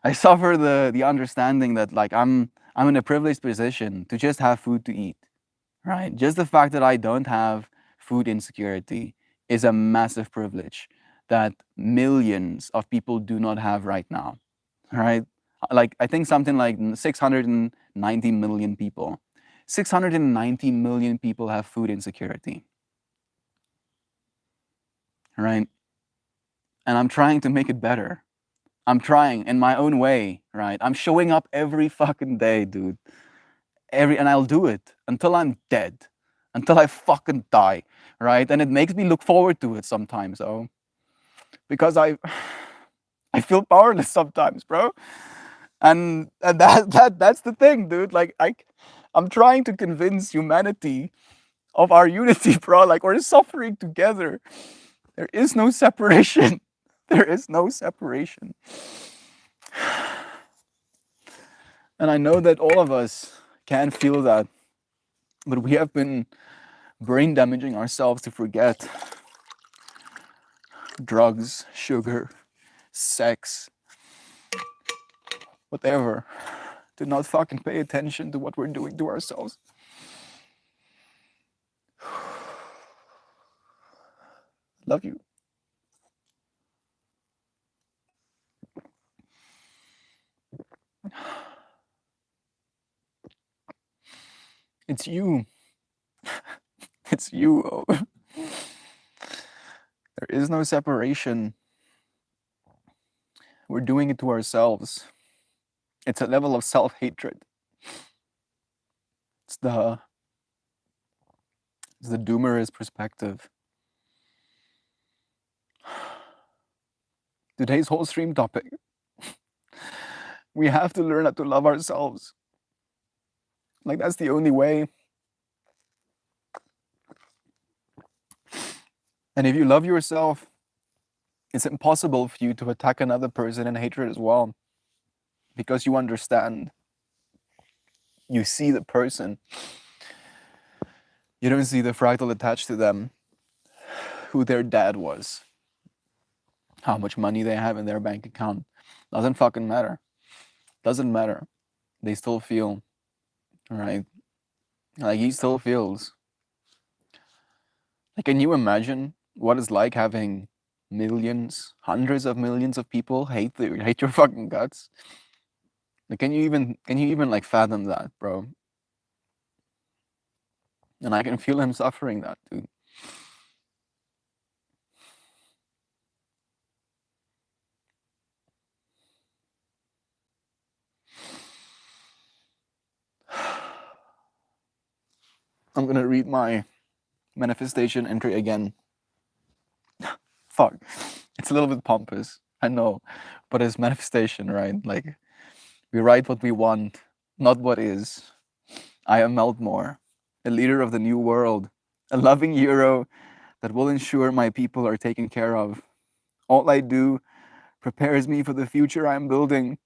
I suffer the understanding that like I'm in a privileged position to just have food to eat, right? Just the fact that I don't have food insecurity is a massive privilege that millions of people do not have right now, right? Like I think something like 690 million people. 690 million people have food insecurity, right? And I'm trying to make it better. I'm trying in my own way, right? I'm showing up every fucking day, dude. And I'll do it until I'm dead, until I fucking die, right? And it makes me look forward to it sometimes, though, because I feel powerless sometimes, bro. And that's the thing, dude. Like I'm trying to convince humanity of our unity, bro. Like we're suffering together. There is no separation. There is no separation. And I know that all of us can feel that, but we have been brain damaging ourselves to forget drugs, sugar, sex, whatever. To not fucking pay attention to what we're doing to ourselves. Love you. It's you. It's you. There is no separation. We're doing it to ourselves. It's a level of self-hatred. It's the doomer's perspective. Today's whole stream topic. We have to learn how to love ourselves. Like that's the only way. And if you love yourself, it's impossible for you to attack another person in hatred as well. Because you understand. You see the person. You don't see the fractal attached to them, who their dad was, how much money they have in their bank account. Doesn't fucking matter. Doesn't matter. They still feel, right? Like he still feels. Like, can you imagine what it's like having millions, hundreds of millions of people hate your fucking guts? Like, can you even like fathom that, bro? And I can feel him suffering that, dude. I'm gonna read my manifestation entry again. Fuck. It's a little bit pompous, I know, but it's manifestation, right? Like, we write what we want, not what is. I am Meltmore, a leader of the new world, a loving hero that will ensure my people are taken care of. All I do prepares me for the future I'm building.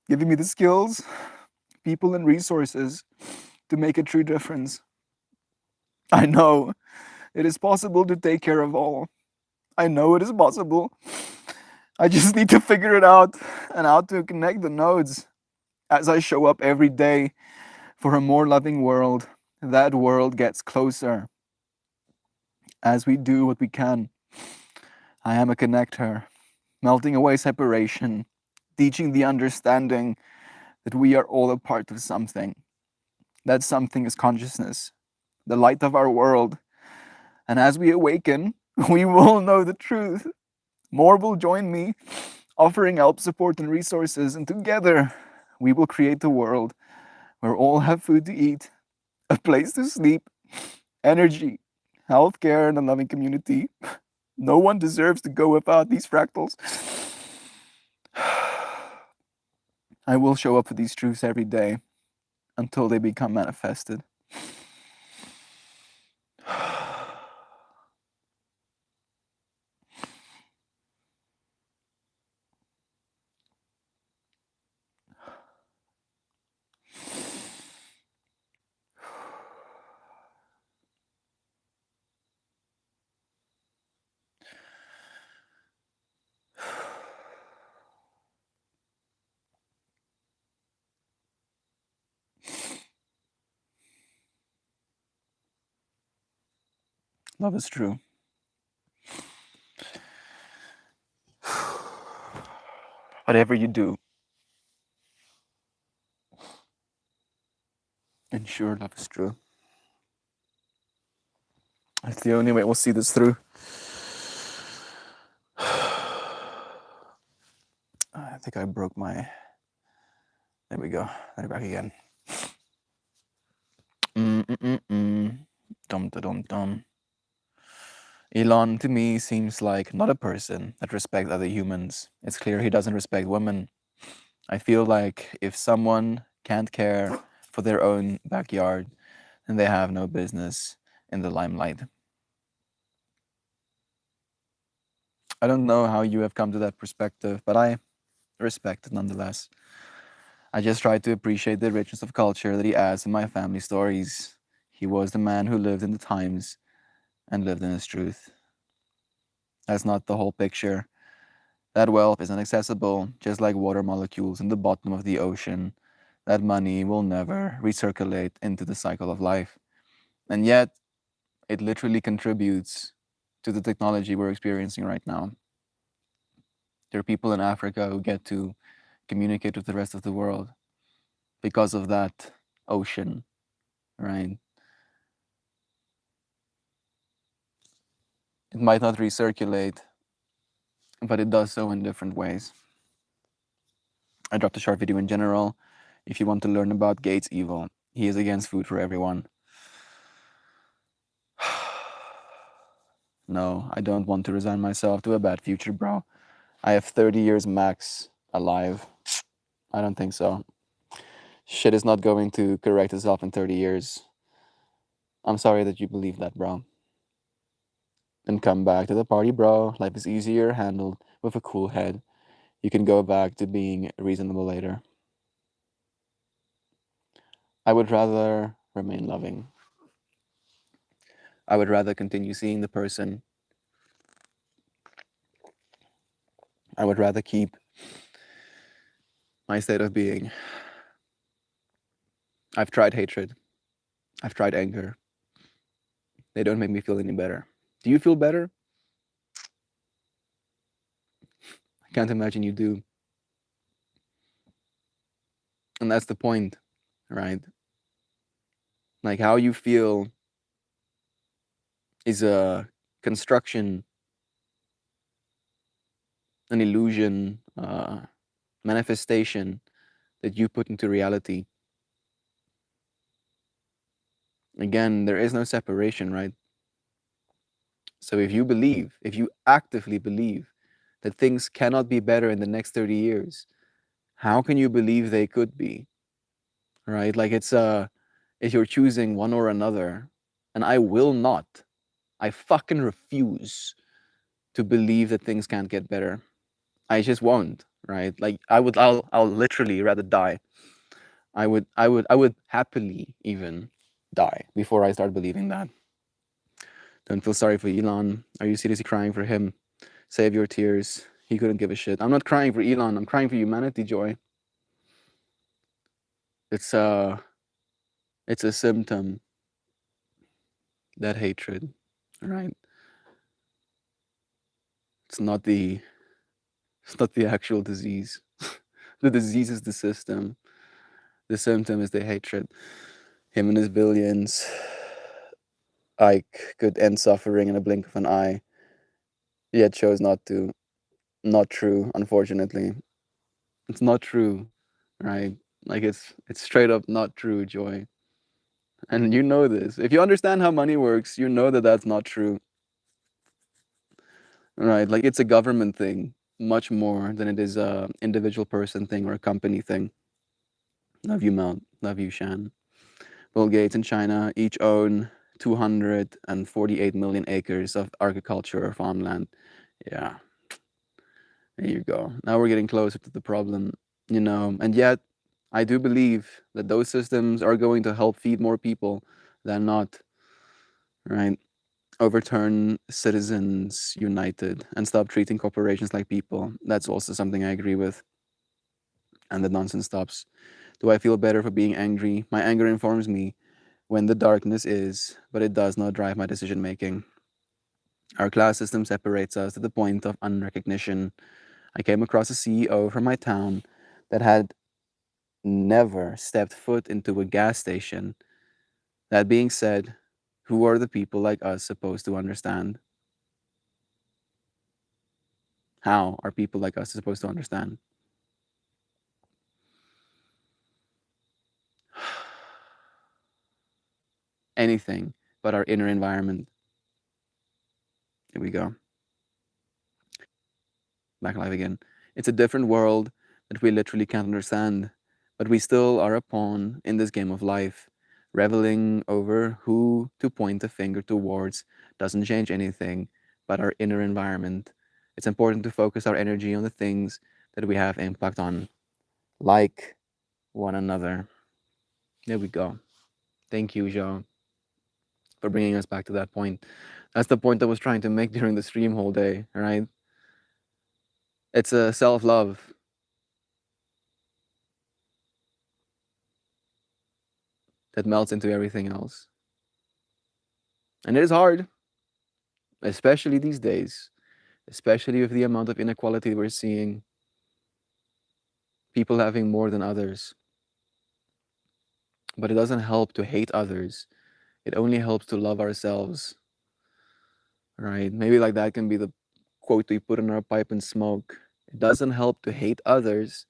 Giving me the skills, people, and resources to make a true difference. I know it is possible to take care of all. I know it is possible. I just need to figure it out and how to connect the nodes as I show up every day for a more loving world. That world gets closer as we do what we can. I am a connector, melting away separation, teaching the understanding that we are all a part of something. That something is consciousness, the light of our world. And as we awaken, we will know the truth. More will join me, offering help, support, and resources, and together we will create a world where all have food to eat, a place to sleep, energy, healthcare, and a loving community. No one deserves to go without these fractals. I will show up for these truths every day until they become manifested. Love is true. Whatever you do, ensure love is true. That's the only way we'll see this through. I think I broke my. There we go. Let it back again. Dum dum dum. Elon to me seems like not a person that respects other humans. It's clear he doesn't respect women. I feel like if someone can't care for their own backyard, then they have no business in the limelight. I don't know how you have come to that perspective, but I respect it nonetheless. I just try to appreciate the richness of culture that he adds in my family stories. He was the man who lived in the times and lived in his truth. That's not the whole picture. That wealth is inaccessible, just like water molecules in the bottom of the ocean. That money will never recirculate into the cycle of life. And yet, it literally contributes to the technology we're experiencing right now. There are people in Africa who get to communicate with the rest of the world because of that ocean, right? It might not recirculate, but it does so in different ways. I dropped a short video in general. If you want to learn about Gates' evil, he is against food for everyone. No, I don't want to resign myself to a bad future, bro. I have 30 years max alive. I don't think so. Shit is not going to correct itself in 30 years. I'm sorry that you believe that, bro. Then come back to the party, bro. Life is easier handled with a cool head. You can go back to being reasonable later. I would rather remain loving. I would rather continue seeing the person. I would rather keep my state of being. I've tried hatred. I've tried anger. They don't make me feel any better. Do you feel better? I can't imagine you do. And that's the point, right? Like how you feel is a construction, an illusion, manifestation that you put into reality. Again, there is no separation, right? So if you actively believe that things cannot be better in the next 30 years, how can you believe they could be? Right? Like if you're choosing one or another, and I will not, I fucking refuse to believe that things can't get better. I just won't, right? Like I'll literally rather die. I would happily even die before I start believing that. Don't feel sorry for Elon. Are you seriously crying for him? Save your tears. He couldn't give a shit. I'm not crying for Elon. I'm crying for humanity, Joy. It's a symptom, that hatred, right? It's not the actual disease. The disease is the system. The symptom is the hatred. Him and his billions. Ike could end suffering in a blink of an eye, yet chose not to. Not true, unfortunately. It's not true, right? Like it's straight up not true, Joy. And you know this. If you understand how money works, you know that that's not true, right? Like it's a government thing much more than it is a individual person thing or a company thing. Love you, Mel. Love you, Shan. Bill Gates and China each own 248 million acres of agriculture or farmland. Yeah, there you go. Now we're getting closer to the problem, and yet I do believe that those systems are going to help feed more people than not, right? Overturn Citizens United and stop treating corporations like people. That's also something I agree with. And the nonsense stops. Do I feel better for being angry? My anger informs me when the darkness is, but it does not drive my decision making. Our class system separates us to the point of unrecognition. I came across a CEO from my town that had never stepped foot into a gas station. That being said, who are the people like us supposed to understand? How are people like us supposed to understand? Anything but our inner environment. Here we go. Back alive again. It's a different world that we literally can't understand, but we still are a pawn in this game of life. Reveling over who to point the finger towards doesn't change anything but our inner environment. It's important to focus our energy on the things that we have impact on, like one another. There we go. Thank you, Jean, for bringing us back to that point. That's the point I was trying to make during the stream whole day, right? It's a self-love. That melts into everything else. And it is hard, especially these days, especially with the amount of inequality we're seeing, people having more than others. But it doesn't help to hate others. It only helps to love ourselves, right? Maybe like that can be the quote we put in our pipe and smoke. It doesn't help to hate others.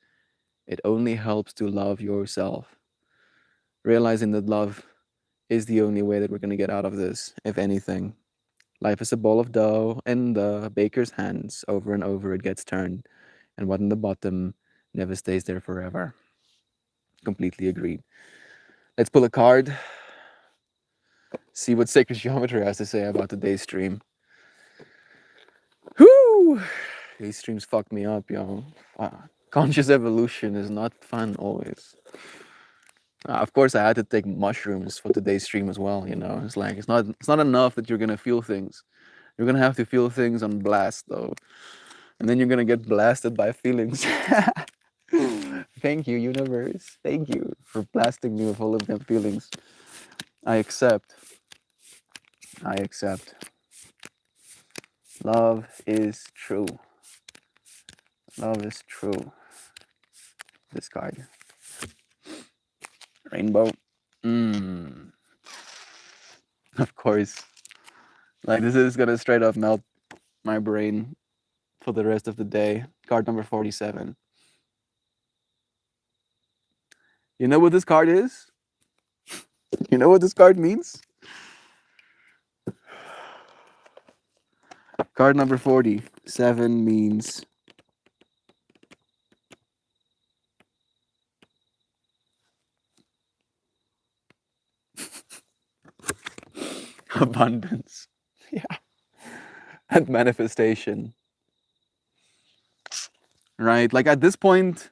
It only helps to love yourself. Realizing that love is the only way that we're going to get out of this, if anything. Life is a ball of dough in the baker's hands. Over and over it gets turned. And what in the bottom never stays there forever. Completely agreed. Let's pull a card. See what Sacred Geometry has to say about today's stream. Whoo! These streams fuck me up, yo. Conscious evolution is not fun always. Of course, I had to take mushrooms for today's stream as well. It's like it's not enough that you're gonna feel things. You're gonna have to feel things on blast though, and then you're gonna get blasted by feelings. Thank you, universe. Thank you for blasting me with all of them feelings. I accept. I accept. Love is true. Love is true. This card. Rainbow. Of course. Like, this is gonna straight up melt my brain for the rest of the day. Card number 47. You know what this card is? You know what this card means? Card number 47 means abundance. Yeah. And manifestation. Right? Like, at this point,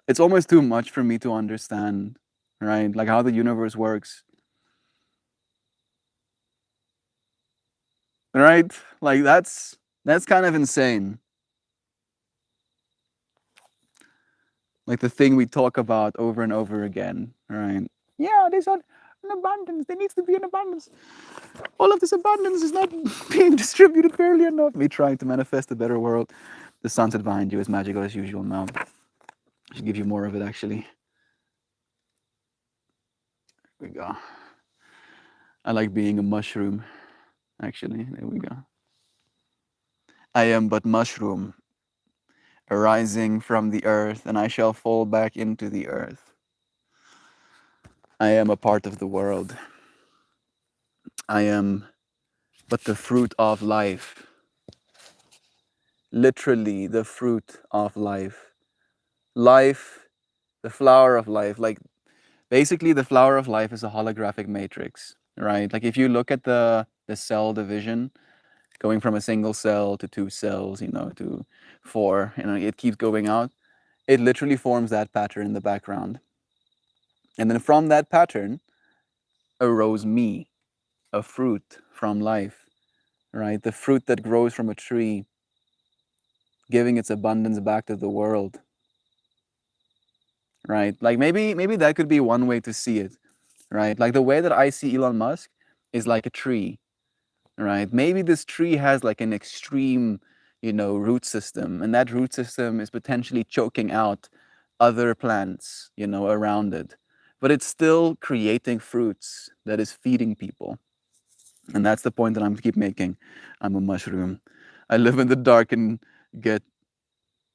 it's almost too much for me to understand, right? Like, how the universe works. Right? Like, that's kind of insane. Like, the thing we talk about over and over again, right? Yeah, there's an abundance. There needs to be an abundance. All of this abundance is not being distributed fairly enough. Me trying to manifest a better world. The sunset behind you is magical as usual now. I should give you more of it, actually. There we go. I like being a mushroom, actually. There we go. I am but mushroom, arising from the earth, and I shall fall back into the earth. I am a part of the world. I am but the fruit of life. Literally, the fruit of life. Life, the flower of life. Like, basically, the flower of life is a holographic matrix, right? Like, if you look at the cell division, going from a single cell to 2 cells, to 4, it keeps going out. It literally forms that pattern in the background. And then from that pattern arose me, a fruit from life, right? The fruit that grows from a tree, giving its abundance back to the world, right? Like, maybe that could be one way to see it, right? Like, the way that I see Elon Musk is like a tree, right? Maybe this tree has like an extreme, root system, and that root system is potentially choking out other plants, around it. But it's still creating fruits that is feeding people. And that's the point that I'm keep making. I'm a mushroom. I live in the dark and get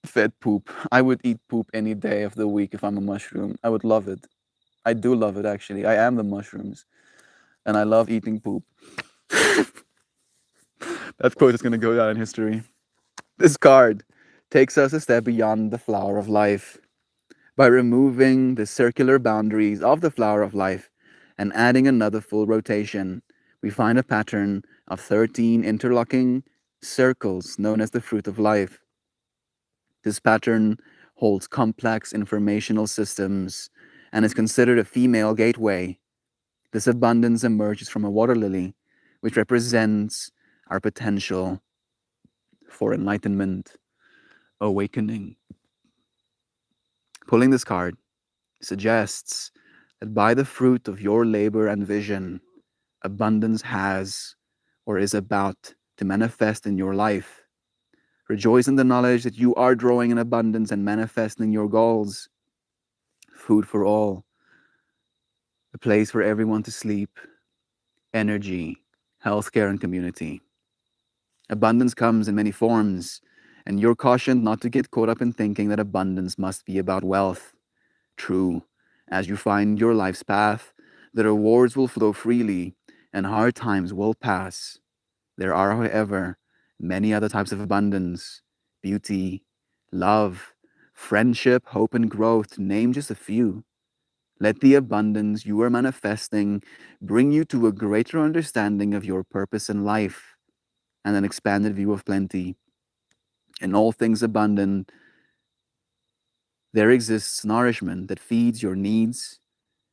fed poop. I would eat poop any day of the week if I'm a mushroom. I would love it. I do love it, actually. I am the mushrooms. And I love eating poop. That quote is going to go down in history. This card takes us a step beyond the flower of life. By removing the circular boundaries of the flower of life and adding another full rotation, we find a pattern of 13 interlocking circles known as the fruit of life. This pattern holds complex informational systems and is considered a female gateway. This abundance emerges from a water lily, which represents our potential for enlightenment, awakening. Pulling this card suggests that by the fruit of your labor and vision, abundance has or is about to manifest in your life. Rejoice in the knowledge that you are growing in abundance and manifesting your goals. Food for all, a place for everyone to sleep, energy, healthcare, and community. Abundance comes in many forms, and you're cautioned not to get caught up in thinking that abundance must be about wealth. True, as you find your life's path, the rewards will flow freely and hard times will pass. There are, however, many other types of abundance: beauty, love, friendship, hope, and growth, to name just a few. Let the abundance you are manifesting bring you to a greater understanding of your purpose in life and an expanded view of plenty. In all things abundant, there exists nourishment that feeds your needs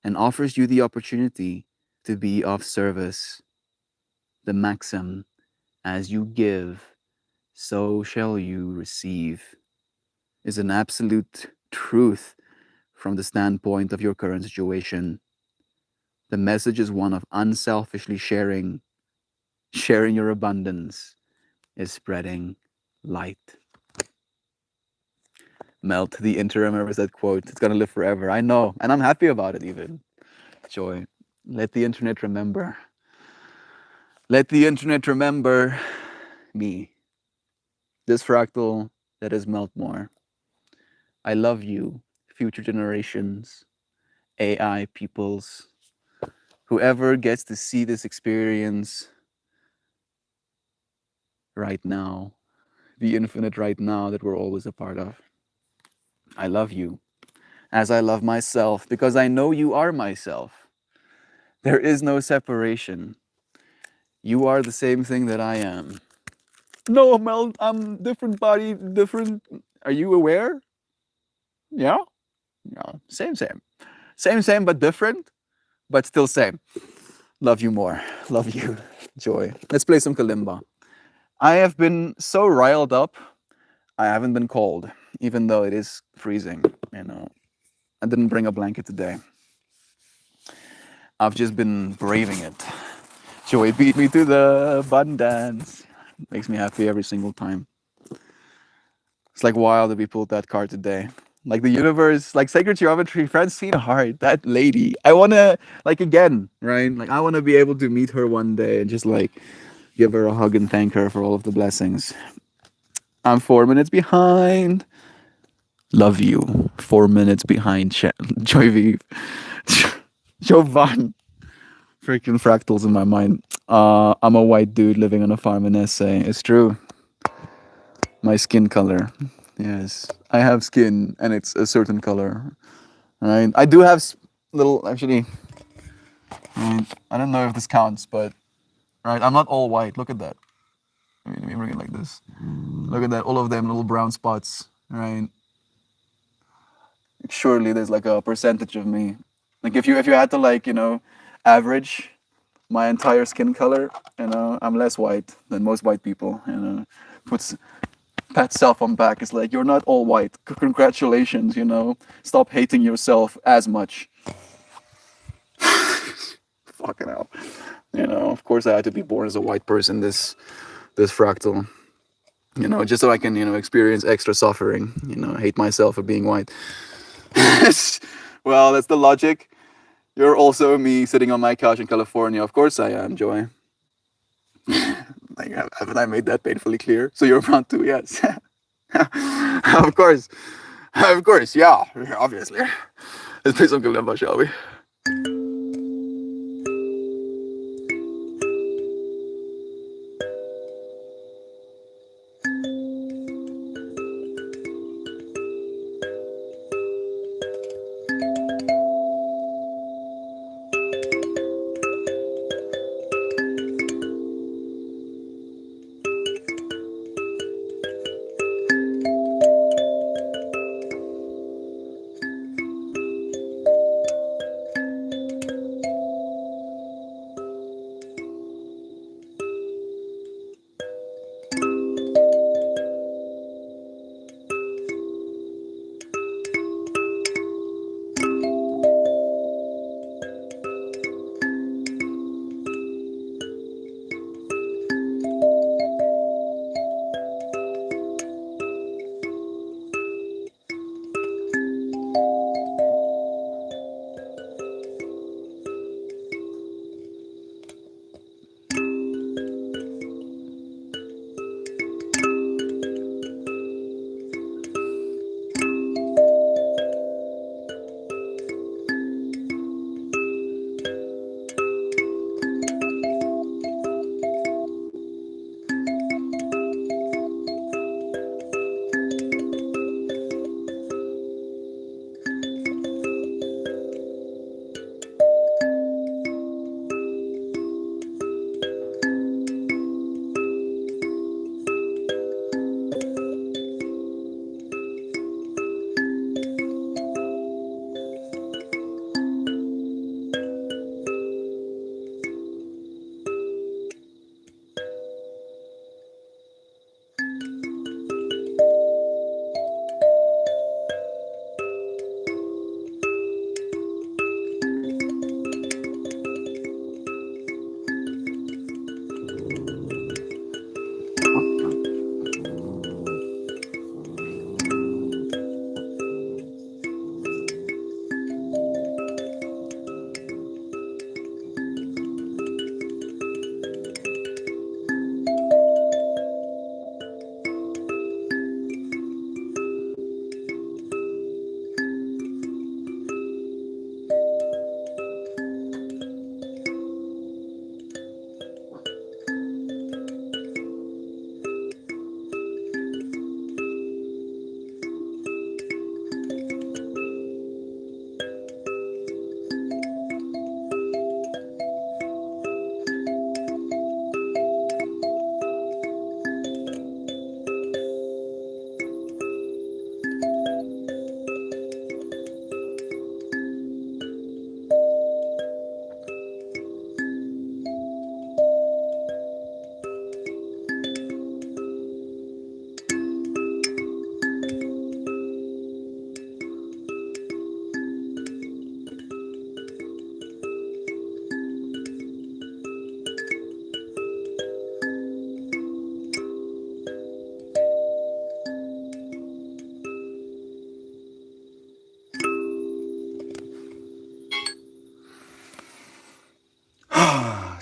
and offers you the opportunity to be of service. The maxim, as you give, so shall you receive, is an absolute truth from the standpoint of your current situation. The message is one of unselfishly sharing. Sharing your abundance is spreading light. Melt the interim, remembers that quote. It's gonna live forever. I know, and I'm happy about it even. Joy. Let the internet remember. Let the internet remember me. This fractal that is Melt more. I love you, future generations, AI peoples, whoever gets to see this experience right now, the infinite right now that we're always a part of. I love you as I love myself because I know you are myself. There is no separation. You are the same thing that I am. No, Mel, I'm different body, different. Are you aware? Yeah? Yeah. Same, same. Same, same, but different, but still same. Love you more. Love you. Joy. Let's play some kalimba. I have been so riled up, I haven't been cold, even though it is freezing, you know. I didn't bring a blanket today. I've just been braving it. Joey beat me to the abundance. Makes me happy every single time. It's like wild that we pulled that card today. Like the universe, like sacred geometry, Francine Hart, that lady. I wanna, like again, right? Like I wanna be able to meet her one day and just like give her a hug and thank her for all of the blessings. I'm 4 minutes behind. Love you. 4 minutes behind. Joy Vive. Jovan. Freaking fractals in my mind. I'm a white dude living on a farm in SA. It's true. My skin color. Yes. I have skin and it's a certain color. Right? I do have little, actually, right? I don't know if this counts, but, right? I'm not all white. Look at that. Let me bring it like this. Look at that. All of them little brown spots, right? Surely there's like a percentage of me. Like if you had to like, average my entire skin color, I'm less white than most white people, puts pat self on back. It's like you're not all white. Congratulations, stop hating yourself as much. Fucking hell. Of course I had to be born as a white person, this fractal. Just so I can, experience extra suffering, hate myself for being white. Well, that's the logic. You're also me sitting on my couch in California. Of course I am, Joy. Like, haven't I made that painfully clear? So you're around too, yes. Of course. Of course, yeah. Obviously. Let's play some kalimba, shall we?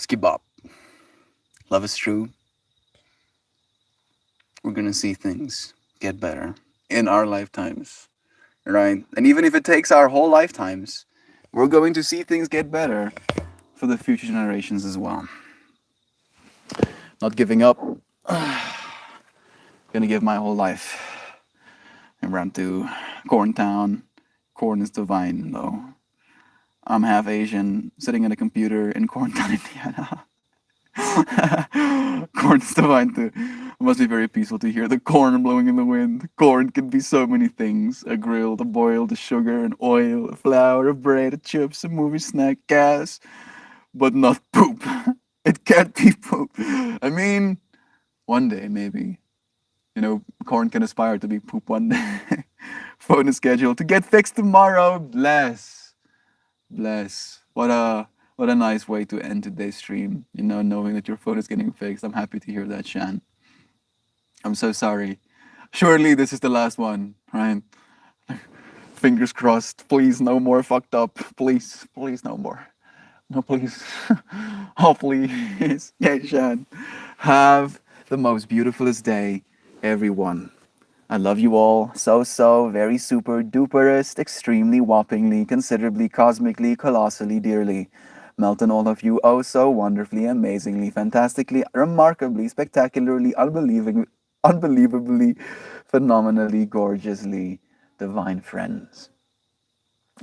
Skibop. Love is true. We're gonna see things get better in our lifetimes, right? And even if it takes our whole lifetimes, we're going to see things get better for the future generations as well. Not giving up. Gonna give my whole life. And run to Corn Town. Corn is divine, though. I'm half Asian, sitting at a computer in Corn Town, Indiana. Corn is divine too. It must be very peaceful to hear the corn blowing in the wind. Corn can be so many things: a grill, a boiled, a sugar, an oil, a flour, a bread, a chips, a movie snack, gas, but not poop. It can't be poop. I mean, one day maybe. Corn can aspire to be poop one day. Phone is scheduled to get fixed tomorrow. Bless. Bless. What a nice way to end today's stream. Knowing that your phone is getting fixed. I'm happy to hear that, Shan. I'm so sorry. Surely this is the last one, right? Fingers crossed. Please, no more fucked up. Please, please, no more. No, please. Oh, please. Yeah, Shan. Have the most beautifulest day, everyone. I love you all so, very super duperest, extremely, whoppingly, considerably, cosmically, colossally, dearly. Melt in all of you oh so wonderfully, amazingly, fantastically, remarkably, spectacularly, unbelievably, phenomenally, gorgeously, divine friends.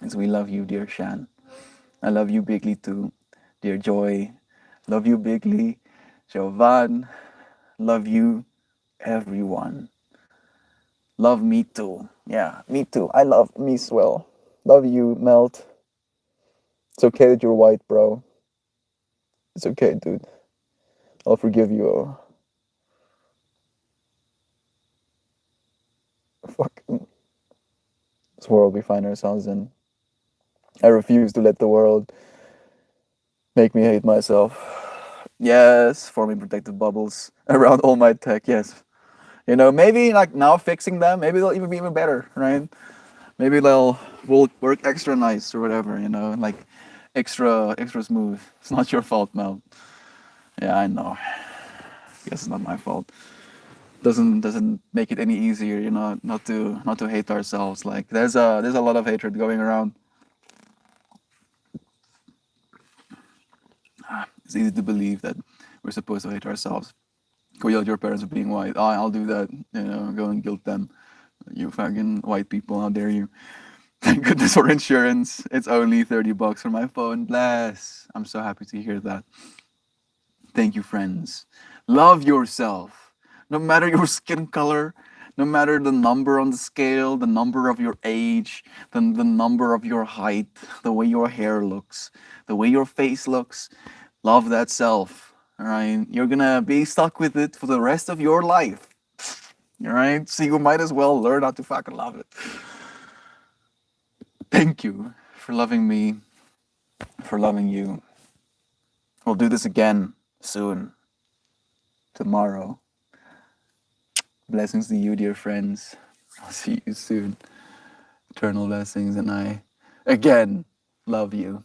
As we love you, dear Shan. I love you bigly too, dear Joy. Love you bigly, Jovan. Love you, everyone. Love me too. Yeah, me too. I love me swell. Love you, Melt. It's okay that you're white, bro. It's okay, dude. I'll forgive you. Fuck this world we find ourselves in. I refuse to let the world make me hate myself. Yes, forming protective bubbles around all my tech. Yes, maybe like now fixing them. Maybe they'll even be even better, right? Maybe will work extra nice or whatever. Like extra smooth. It's not your fault, Mel. Yeah, I know. I guess it's not my fault. Doesn't make it any easier, not to hate ourselves. Like there's a lot of hatred going around. It's easy to believe that we're supposed to hate ourselves. Go yell at your parents for being white. Oh, I'll do that. Go and guilt them. You fucking white people, how dare you? Thank goodness for insurance. It's only $30 for my phone. Bless. I'm so happy to hear that. Thank you, friends. Love yourself. No matter your skin color, no matter the number on the scale, the number of your age, the number of your height, the way your hair looks, the way your face looks, love that self. All right. You're gonna be stuck with it for the rest of your life. All right. So you might as well learn how to fucking love it. Thank you for loving me, for loving you. We'll do this again soon. Tomorrow. Blessings to you, dear friends. I'll see you soon. Eternal blessings, and I, again, love you.